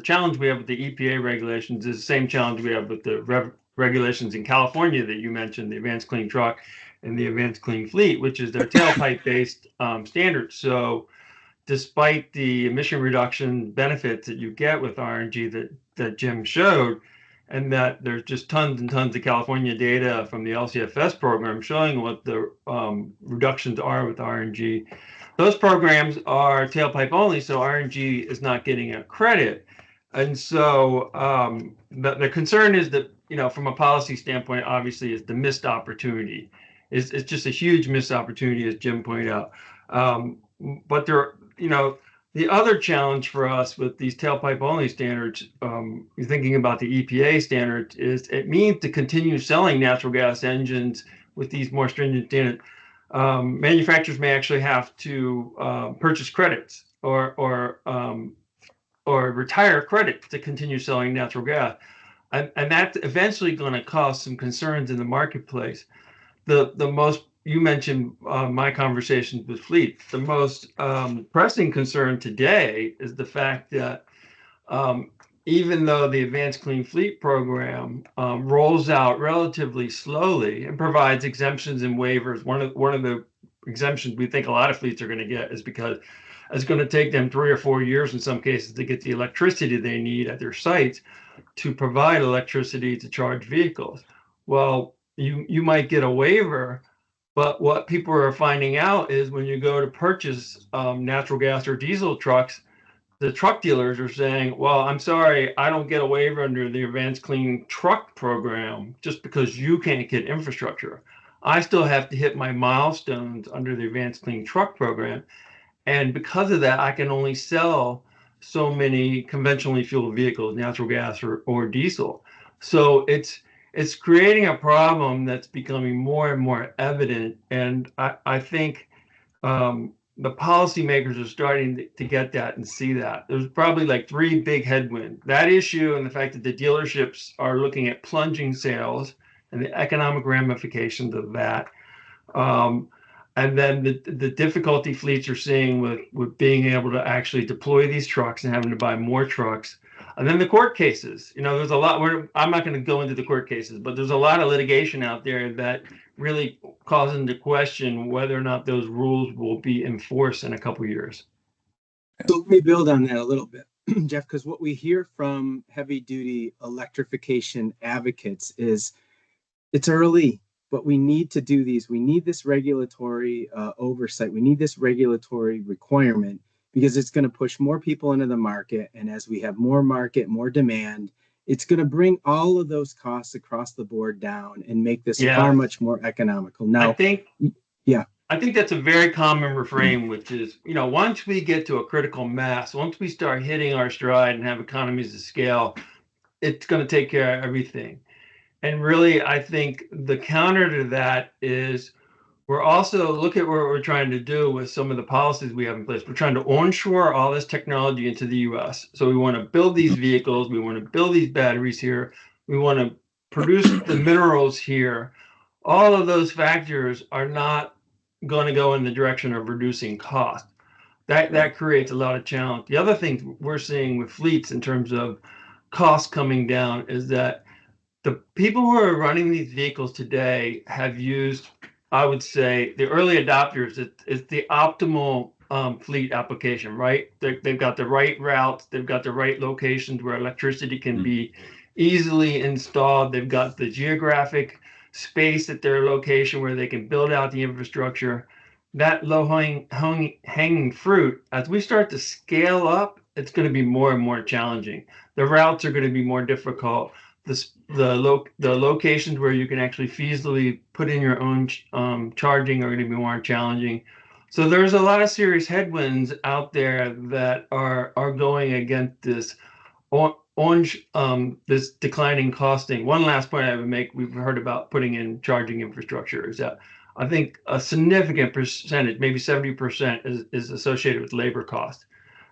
challenge we have with the EPA regulations is the same challenge we have with the regulations in California that you mentioned, the Advanced Clean Truck and the Advanced Clean Fleet, which is their tailpipe-based standards. So, despite the emission reduction benefits that you get with RNG that Jim showed, and that there's just tons and tons of California data from the LCFS program showing what the reductions are with RNG. Those programs are tailpipe only, so RNG is not getting a credit. And so the concern is that, from a policy standpoint, obviously, is the missed opportunity. It's just a huge missed opportunity, as Jim pointed out. But the other challenge for us with these tailpipe only standards, you're thinking about the EPA standards, is it means to continue selling natural gas engines with these more stringent standards. manufacturers may actually have to purchase credits or retire credit to continue selling natural gas. And that's eventually going to cause some concerns in the marketplace. The most, you mentioned my conversations with fleet. The most pressing concern today is the fact that even though the Advanced Clean Fleet program rolls out relatively slowly and provides exemptions and waivers, one of the exemptions we think a lot of fleets are going to get is because it's going to take them 3 or 4 years in some cases to get the electricity they need at their sites to provide electricity to charge vehicles. Well, you might get a waiver, but what people are finding out is when you go to purchase natural gas or diesel trucks, the truck dealers are saying, well, I'm sorry, I don't get a waiver under the Advanced Clean Truck program just because you can't get infrastructure. I still have to hit my milestones under the Advanced Clean Truck program. And because of that, I can only sell so many conventionally fueled vehicles, natural gas or diesel. So it's creating a problem that's becoming more and more evident. And I think the policymakers are starting to get that and see that. There's probably like 3 big headwinds. That issue and the fact that the dealerships are looking at plunging sales and the economic ramifications of that. And then the difficulty fleets are seeing with being able to actually deploy these trucks and having to buy more trucks. And then the court cases, there's a lot I'm not going to go into the court cases, but there's a lot of litigation out there that really causing to question whether or not those rules will be enforced in a couple of years. So let me build on that a little bit, Jeff, because what we hear from heavy duty electrification advocates is it's early, but we need to do these. We need this regulatory oversight. We need this regulatory requirement because it's going to push more people into the market. And as we have more market, more demand, it's going to bring all of those costs across the board down and make this far much more economical. Now, I think that's a very common refrain, which is, once we get to a critical mass, once we start hitting our stride and have economies of scale, it's going to take care of everything. And really, I think the counter to that is we're also, look at what we're trying to do with some of the policies we have in place. We're trying to onshore all this technology into the US. So we want to build these vehicles. We want to build these batteries here. We want to produce the minerals here. All of those factors are not going to go in the direction of reducing cost. That creates a lot of challenge. The other thing we're seeing with fleets in terms of costs coming down is that the people who are running these vehicles today have used, I would say, the early adopters. It's the optimal fleet application, right? They've got the right routes. They've got the right locations where electricity can be easily installed. They've got the geographic space at their location where they can build out the infrastructure. That low-hanging fruit, as we start to scale up, it's going to be more and more challenging. The routes are going to be more difficult. The locations where you can actually feasibly put in your own charging are going to be more challenging. So there's a lot of serious headwinds out there that are going against this this declining costing. One last point I would make, we've heard about putting in charging infrastructure, is that I think a significant percentage, maybe 70%, is associated with labor costs.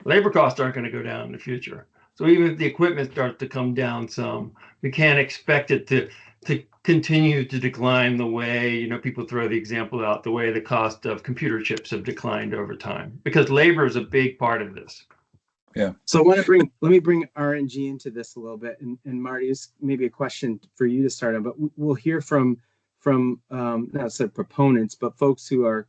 Labor costs aren't going to go down in the future. So even if the equipment starts to come down some, we can't expect it to continue to decline the way, people throw the example out, the way the cost of computer chips have declined over time, because labor is a big part of this. Yeah. So let me bring RNG into this a little bit, and Marty, this may be a question for you to start on, but we'll hear from not said proponents, but folks who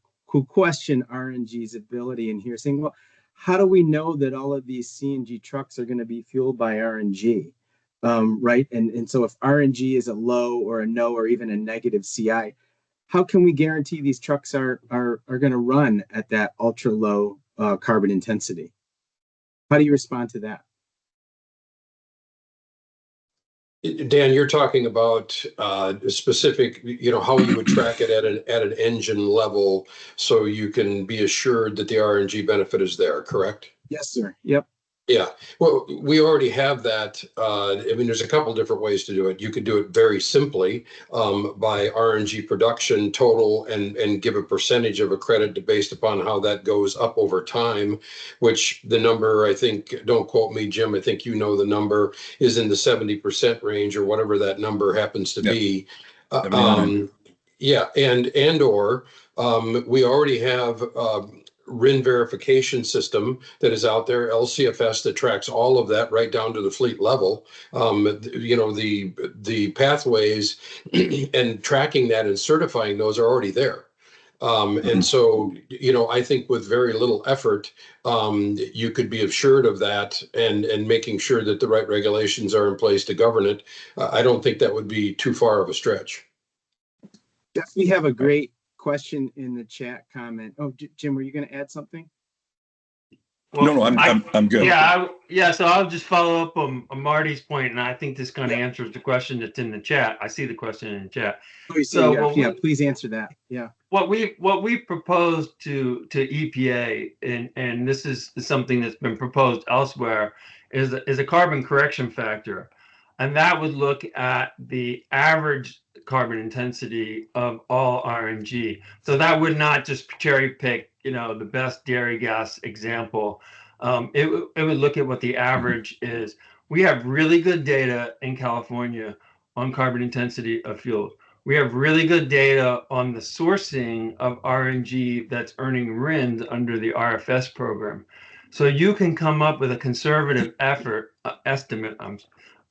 question RNG's ability, and here saying, well, how do we know that all of these CNG trucks are going to be fueled by RNG, right? And so if RNG is a low or a no or even a negative CI, how can we guarantee these trucks are going to run at that ultra low carbon intensity? How do you respond to that? Dan, you're talking about specific, how you would track it at an engine level so you can be assured that the RNG benefit is there, correct? Yes, sir. Yep. Yeah, well, we already have that. I mean, there's a couple different ways to do it. You could do it very simply by RNG production total and give a percentage of a credit based upon how that goes up over time, which the number, I think, don't quote me, Jim, I think you know the number, is in the 70% range or whatever that number happens to be. 79. Yeah, and or we already have RIN verification system that is out there, LCFS, that tracks all of that right down to the fleet level. You know, the pathways and tracking that and certifying those are already there. And so, you know, I think with very little effort, you could be assured of that and making sure that the right regulations are in place to govern it. I don't think that would be too far of a stretch. We have a great question in the chat comment. Oh, Jim, were you going to add something? Well, No, I'm good. Yeah. So I'll just follow up on Marty's point, and I think this kind of answers the question that's in the chat. I see the question in the chat. Oh, so yeah, please answer that. Yeah. What we proposed to EPA, and this is something that's been proposed elsewhere, is a carbon correction factor, and that would look at the average carbon intensity of all RNG. So that would not just cherry pick, you know, the best dairy gas example. It would look at what the average is. We have really good data in California on carbon intensity of fuels. We have really good data on the sourcing of RNG that's earning RINs under the RFS program. So you can come up with a conservative estimate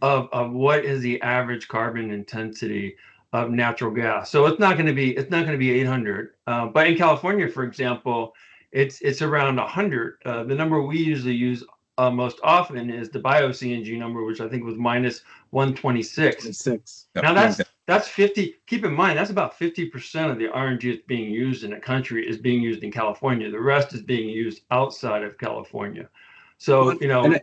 of what is the average carbon intensity of natural gas. So it's not going to be 800, but in California, for example, it's around 100. The number we usually use most often is the bio-CNG number, which I think was minus 126. Now that's 50. Keep in mind, that's about 50% of the RNG that's being used in the country is being used in California. The rest is being used outside of California. So, you know.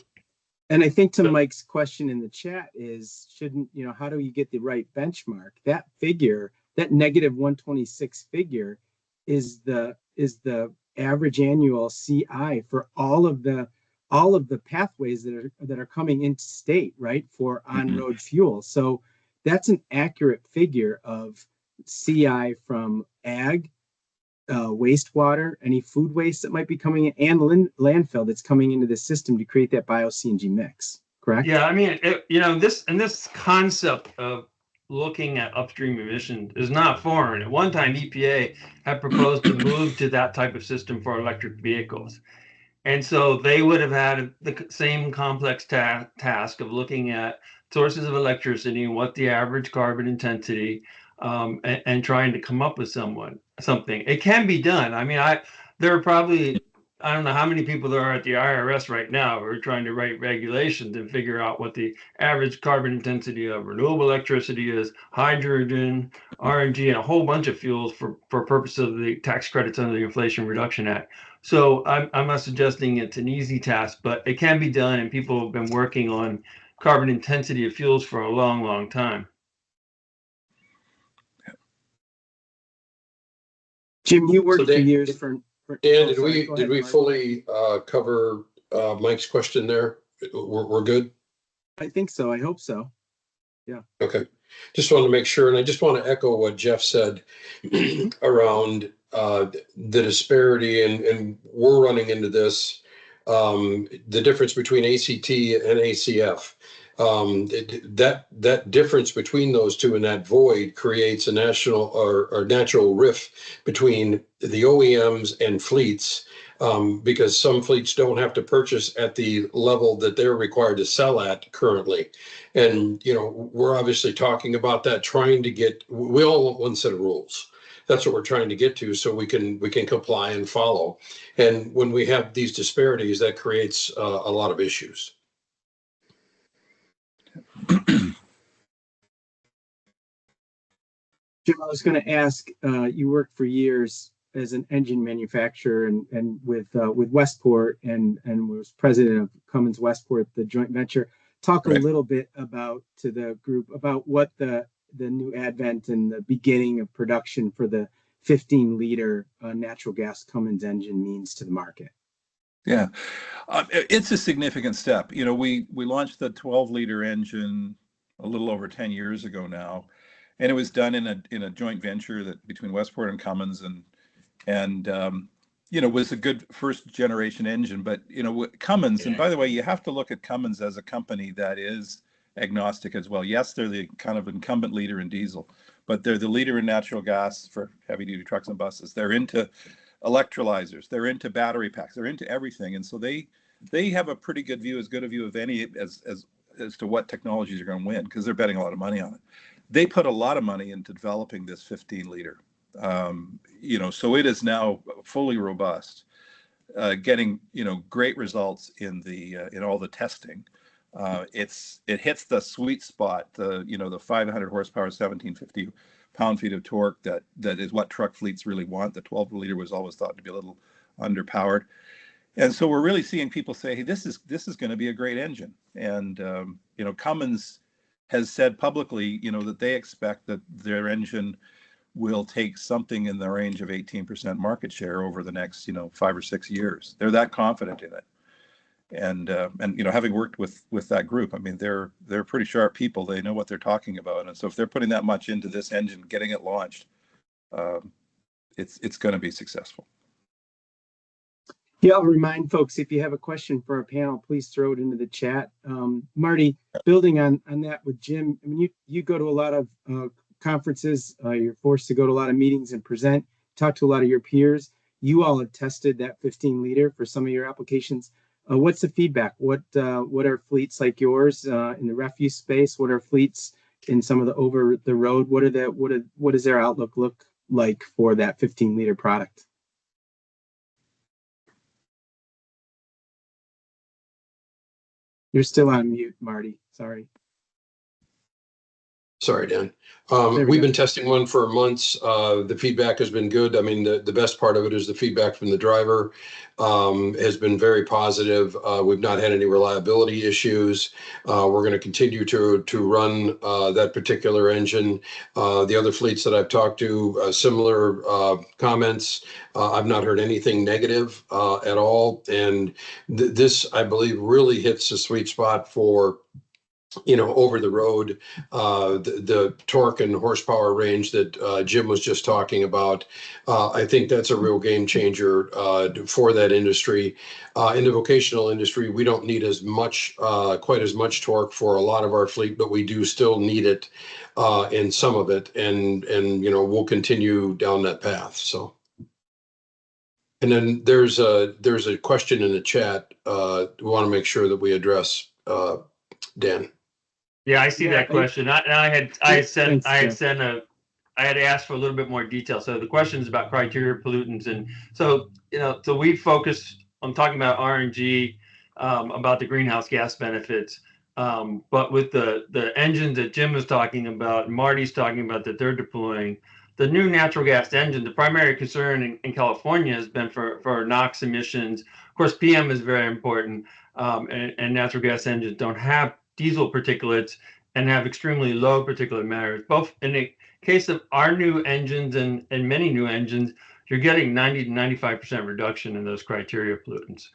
And I think to Mike's question in the chat is, shouldn't, you know, how do you get the right benchmark? That figure, that negative 126 figure is the average annual CI for all of the pathways that are coming into state, right, for on-road fuel. So that's an accurate figure of CI from ag, wastewater, any food waste that might be coming in, and landfill that's coming into the system to create that bio-CNG mix, correct? Yeah, I mean, you know, this concept of looking at upstream emissions is not foreign. At one time, EPA had proposed to move to that type of system for electric vehicles. And so they would have had the same complex task of looking at sources of electricity and what the average carbon intensity, and trying to come up with something. It can be done. I mean, there are probably, I don't know how many people there are at the IRS right now who are trying to write regulations and figure out what the average carbon intensity of renewable electricity is, hydrogen, RNG, and a whole bunch of fuels for purposes of the tax credits under the Inflation Reduction Act. So I'm not suggesting it's an easy task, but it can be done, and people have been working on carbon intensity of fuels for a long, long time. Jim, you worked for years for Dan, did we fully cover Mike's question there? We're good? I think so. I hope so. Yeah. Okay. Just wanted to make sure, and I just want to echo what Jeff said around the disparity, and we're running into this, the difference between ACT and ACF. That difference between those two and that void creates a national or natural rift between the OEMs and fleets, because some fleets don't have to purchase at the level that they're required to sell at currently. And, you know, we're obviously talking about that, we all want one set of rules. That's what we're trying to get to, so we can comply and follow. And when we have these disparities, that creates a lot of issues. Jim, I was going to ask, you worked for years as an engine manufacturer and with Westport and was president of Cummins Westport, the joint venture. Talk a little bit to the group about what the new advent and the beginning of production for the 15-liter natural gas Cummins engine means to the market. Yeah, it's a significant step. You know, we launched the 12-liter engine a little over 10 years ago now, and it was done in a joint venture that between Westport and Cummins, and you know, was a good first generation engine. But you know, Cummins, and by the way, you have to look at Cummins as a company that is agnostic as well. Yes, they're the kind of incumbent leader in diesel, but they're the leader in natural gas for heavy duty trucks and buses. They're into electrolyzers, they're into battery packs, they're into everything, and so they have a pretty good view, as good a view of any as to what technologies are going to win, because they're betting a lot of money on it. They put a lot of money into developing this 15-liter. You know, so it is now fully robust, getting, you know, great results in all the testing. It hits the sweet spot, you know, the 500 horsepower, 1750 pound-feet of torque that is what truck fleets really want. The 12-liter was always thought to be a little underpowered, and so we're really seeing people say, hey, this is going to be a great engine. And you know, Cummins has said publicly, you know, that they expect that their engine will take something in the range of 18% market share over the next, you know, 5 or 6 years. They're that confident in it. And you know, having worked with that group, I mean, they're pretty sharp people. They know what they're talking about. And so if they're putting that much into this engine, getting it launched, it's going to be successful. Yeah, I'll remind folks, if you have a question for our panel, please throw it into the chat. Marty, building on that with Jim, I mean, you go to a lot of conferences, you're forced to go to a lot of meetings and present, talk to a lot of your peers. You all have tested that 15-liter for some of your applications. What's the feedback? What are fleets like yours in the refuse space? What are fleets in some of the over the road? What does their outlook look like for that 15-liter product? You're still on mute, Marty. Sorry. Sorry, Dan. We We've go. been testing one for months. The feedback has been good. I mean, the best part of it is the feedback from the driver has been very positive. We've not had any reliability issues. We're going to continue to run that particular engine. The other fleets that I've talked to, similar comments. I've not heard anything negative at all. And this, I believe, really hits the sweet spot for, you know, over the road, the torque and horsepower range that Jim was just talking about. I think that's a real game changer for that industry. In the vocational industry, we don't need as much, quite as much torque for a lot of our fleet, but we do still need it in some of it, and you know, we'll continue down that path. So. And then there's a question in the chat. We want to make sure that we address, Dan. Yeah, I see that question. I had asked for a little bit more detail. So the question is about criteria pollutants, and so so we focused on talking about RNG, about the greenhouse gas benefits. But with the engines that Jim was talking about, Marty's talking about that they're deploying, the new natural gas engine, the primary concern in California has been for NOx emissions. Of course, PM is very important, and natural gas engines don't have diesel particulates and have extremely low particulate matters. Both in the case of our new engines and many new engines, you're getting 90 to 95% reduction in those criteria pollutants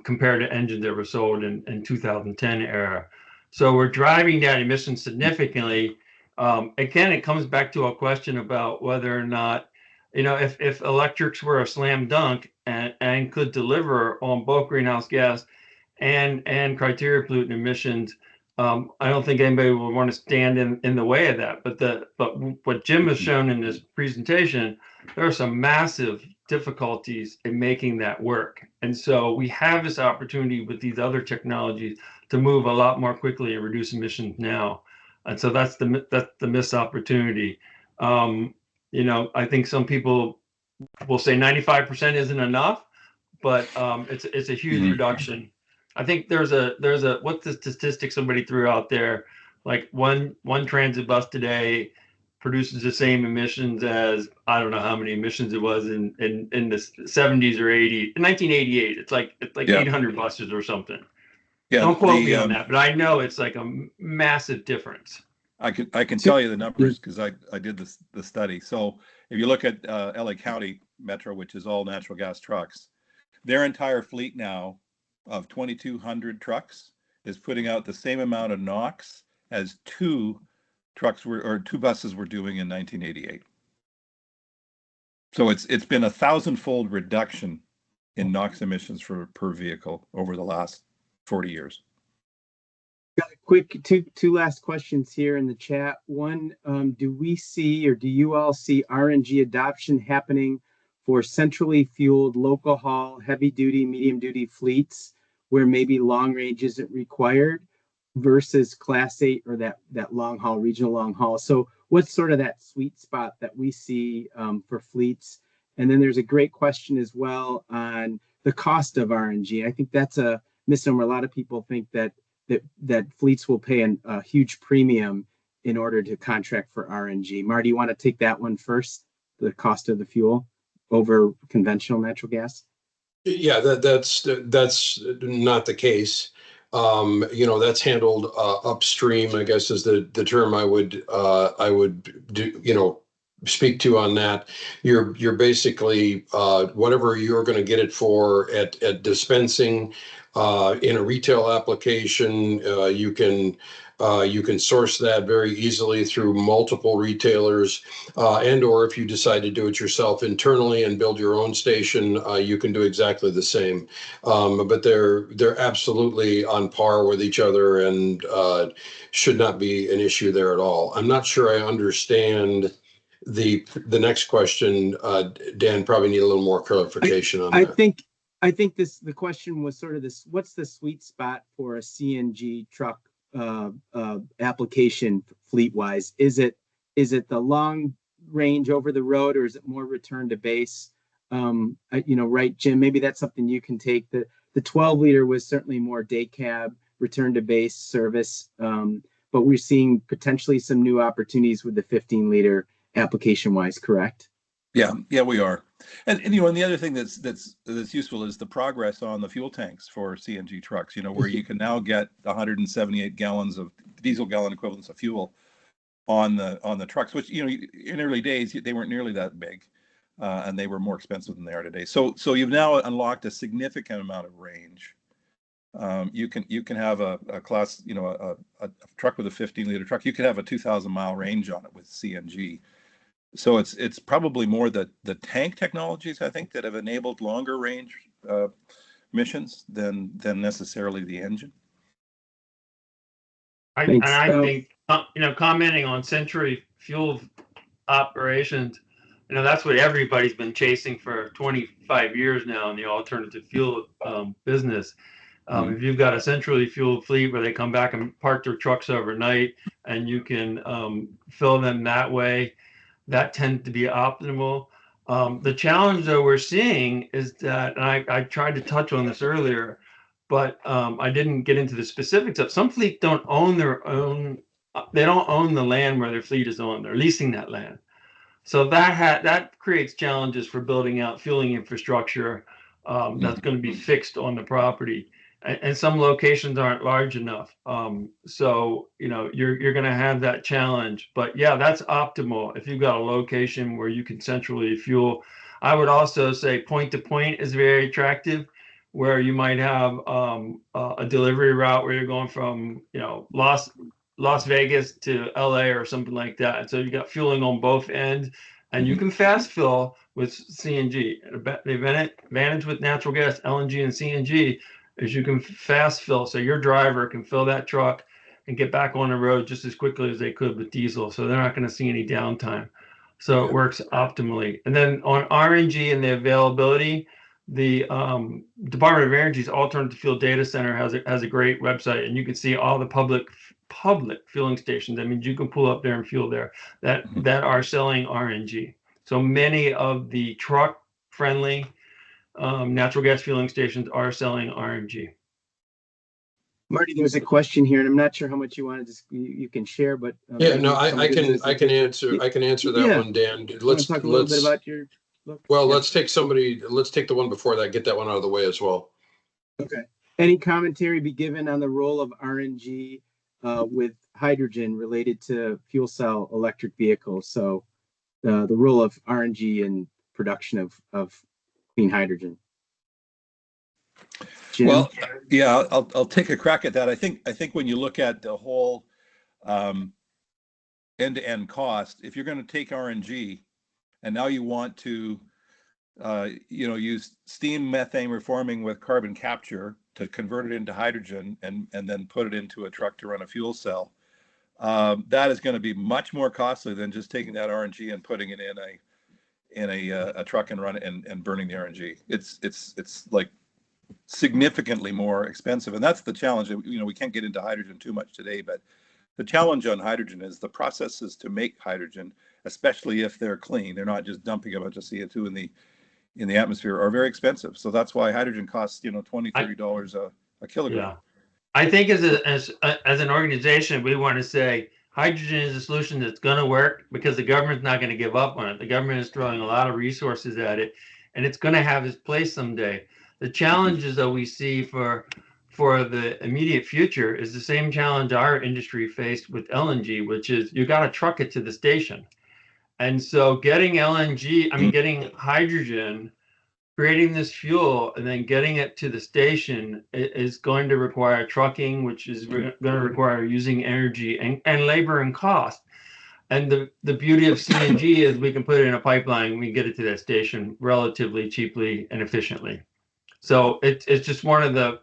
compared to engines that were sold in 2010 era. So we're driving down emissions significantly. Again, it comes back to a question about whether or not, if electrics were a slam dunk and could deliver on both greenhouse gas and criteria pollutant emissions, I don't think anybody would want to stand in the way of that. But what Jim has shown in this presentation, there are some massive difficulties in making that work. And so we have this opportunity with these other technologies to move a lot more quickly and reduce emissions now. And so that's the missed opportunity. I think some people will say 95% isn't enough, but it's a huge reduction. I think there's a what's the statistic somebody threw out there? Like one transit bus today produces the same emissions as, I don't know how many emissions it was in the 70s or 80s. In 1988, it's like 800 buses or something. Yeah, don't quote me on that, but I know it's like a massive difference. I can tell you the numbers because I did the study. So if you look at LA County Metro, which is all natural gas trucks, Their entire fleet now of 2,200 trucks is putting out the same amount of NOx as two buses were doing in 1988. So it's been a 1,000-fold reduction in NOx emissions per vehicle over the last 40 years. Got a quick two last questions here in the chat. One, do we see, or do you all see RNG adoption happening for centrally fueled local haul, heavy duty, medium duty fleets where maybe long range isn't required versus class 8 or that long haul, regional long haul? So what's sort of that sweet spot that we see for fleets? And then there's a great question as well on the cost of RNG. I think that's a misnomer. A lot of people think that fleets will pay a huge premium in order to contract for RNG. Marty, you want to take that one first? The cost of the fuel over conventional natural gas? Yeah, that's not the case. That's handled upstream, I guess is the term I would do, speak to on that. You're basically whatever you're going to get it for at dispensing in a retail application. You can source that very easily through multiple retailers, and or if you decide to do it yourself internally and build your own station, you can do exactly the same. But they're absolutely on par with each other and should not be an issue there at all. I'm not sure I understand the next question. Dan, probably need a little more clarification on that. I think the question was sort of this: what's the sweet spot for a CNG truck application fleet wise? Is it the long range over the road, or is it more return to base? Right, Jim, maybe that's something you can take. The 12-liter was certainly more day cab, return to base service, but we're seeing potentially some new opportunities with the 15-liter application wise, correct? Yeah, we are. And the other thing that's useful is the progress on the fuel tanks for CNG trucks, where you can now get 178 gallons of diesel gallon equivalents of fuel on the trucks, which, in early days, they weren't nearly that big, and they were more expensive than they are today. So you've now unlocked a significant amount of range. You can have a class, a truck with a 15-liter truck, you could have a 2,000-mile range on it with CNG. So it's probably more the tank technologies, I think, that have enabled longer range missions than necessarily the engine. I think commenting on century fuel operations, that's what everybody's been chasing for 25 years now in the alternative fuel business. If you've got a centrally fueled fleet where they come back and park their trucks overnight and you can fill them that way, that tends to be optimal. The challenge, though, we're seeing is that, and I tried to touch on this earlier, but I didn't get into the specifics of some fleets don't own they don't own the land where their fleet is on. They're leasing that land. So that creates challenges for building out fueling infrastructure that's going to be fixed on the property. And some locations aren't large enough. So, you're going to have that challenge. But yeah, that's optimal if you've got a location where you can centrally fuel. I would also say point to point is very attractive, where you might have a delivery route where you're going from, Las Vegas to LA or something like that. So you got fueling on both ends, and you can fast fill with CNG. The advantage with natural gas, LNG, and CNG is you can fast fill, so your driver can fill that truck and get back on the road just as quickly as they could with diesel. So they're not going to see any downtime. So it works optimally. And then on RNG and the availability, the Department of Energy's Alternative Fuel Data Center has a great website, and you can see all the public fueling stations. I mean, you can pull up there and fuel there that are selling RNG. So many of the truck friendly natural gas fueling stations are selling RNG. Marty, there's a question here, and I'm not sure how much you want to you can share, but I can answer that one, Dan. Let's talk a little bit about your look. Well, let's take the one before that, get that one out of the way as well. Okay. Any commentary be given on the role of RNG with hydrogen related to fuel cell electric vehicles? So the role of RNG in production of clean hydrogen. Jim? Well, yeah, I'll take a crack at that. I think when you look at the whole end-to-end cost, if you're going to take RNG and now you want to use steam methane reforming with carbon capture to convert it into hydrogen and then put it into a truck to run a fuel cell, that is going to be much more costly than just taking that RNG and putting it in a truck and run it and burning the RNG. It's like significantly more expensive, and that's the challenge. We can't get into hydrogen too much today, but the challenge on hydrogen is the processes to make hydrogen, especially if they're clean. They're not just dumping a bunch of CO2 in the atmosphere, are very expensive. So that's why hydrogen costs $20-$30 a kilogram. Yeah. I think as an organization, we want to say hydrogen is a solution that's going to work because the government's not going to give up on it. The government is throwing a lot of resources at it, and it's going to have its place someday. The challenges that we see for the immediate future is the same challenge our industry faced with LNG, which is you got to truck it to the station. And so getting getting hydrogen, creating this fuel and then getting it to the station is going to require trucking, which is going to require using energy and labor and cost. And the beauty of CNG is we can put it in a pipeline, we can get it to that station relatively cheaply and efficiently. So it's just one of the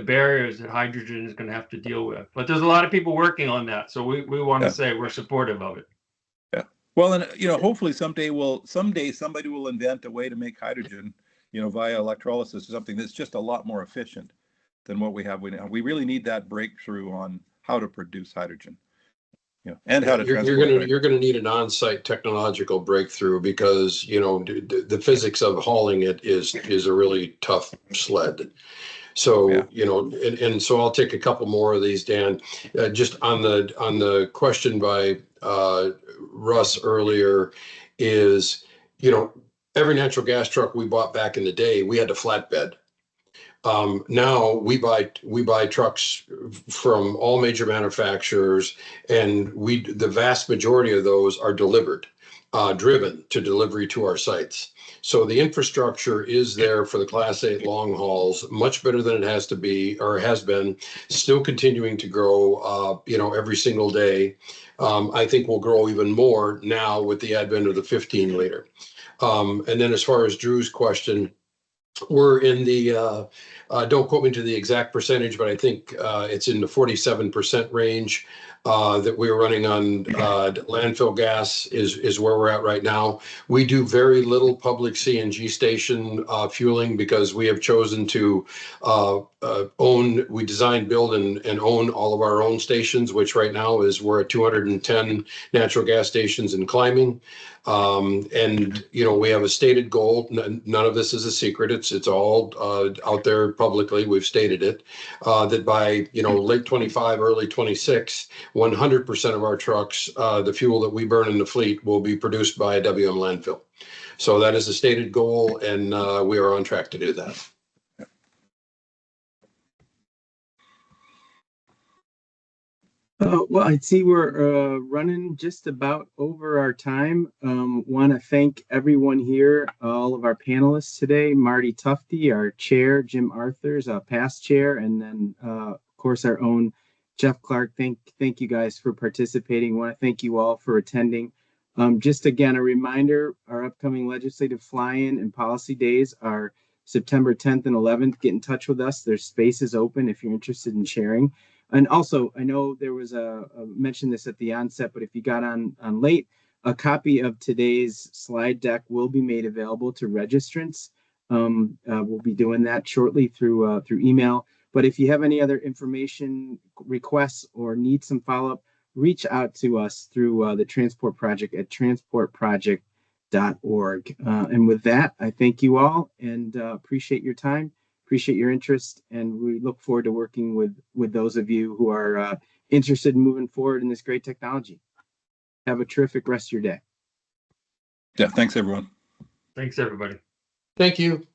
barriers that hydrogen is going to have to deal with. But there's a lot of people working on that, so we want to say we're supportive of it. Yeah. Well, and hopefully someday somebody will invent a way to make hydrogen, via electrolysis or something that's just a lot more efficient than what we have now. We really need that breakthrough on how to produce hydrogen. And how to transport. You're gonna need an on-site technological breakthrough because the physics of hauling it is a really tough sled. So and so I'll take a couple more of these, Dan. Just on the question by Russ earlier is every natural gas truck we bought back in the day, we had to flatbed. Now we buy trucks from all major manufacturers, and the vast majority of those are driven to delivery to our sites. So the infrastructure is there for the Class 8 long hauls, much better than it has to be or has been, still continuing to grow, every single day. I think we'll grow even more now with the advent of the 15 liter. And then as far as Drew's question, we're in the, don't quote me to the exact percentage, but I think it's in the 47% range that we're running on landfill gas is where we're at right now. We do very little public CNG station fueling because we have chosen to we design, build, and own all of our own stations, which right now we're at 210 natural gas stations and climbing. And we have a stated goal. None of this is a secret. It's all out there publicly. We've stated it that by late 25, early 26, 100% of our trucks, the fuel that we burn in the fleet will be produced by a WM landfill. So that is a stated goal, and we are on track to do that. Well, I see we're running just about over our time. Want to thank everyone here, all of our panelists today, Marty Tufte, our chair, Jim Arthurs, past chair, and then, of course, our own Jeff Clarke. Thank you guys for participating. Want to thank you all for attending. Just again, a reminder, our upcoming legislative fly-in and policy days are September 10th and 11th. Get in touch with us. There's spaces open if you're interested in sharing. And also, I know there was mentioned this at the onset, but if you got on late, a copy of today's slide deck will be made available to registrants. We'll be doing that shortly through email. But if you have any other information requests or need some follow-up, reach out to us through the Transport Project at transportproject.org. And with that, I thank you all and appreciate your time. Appreciate your interest, and we look forward to working with those of you who are interested in moving forward in this great technology. Have a terrific rest of your day. Yeah, thanks everyone. Thanks everybody. Thank you.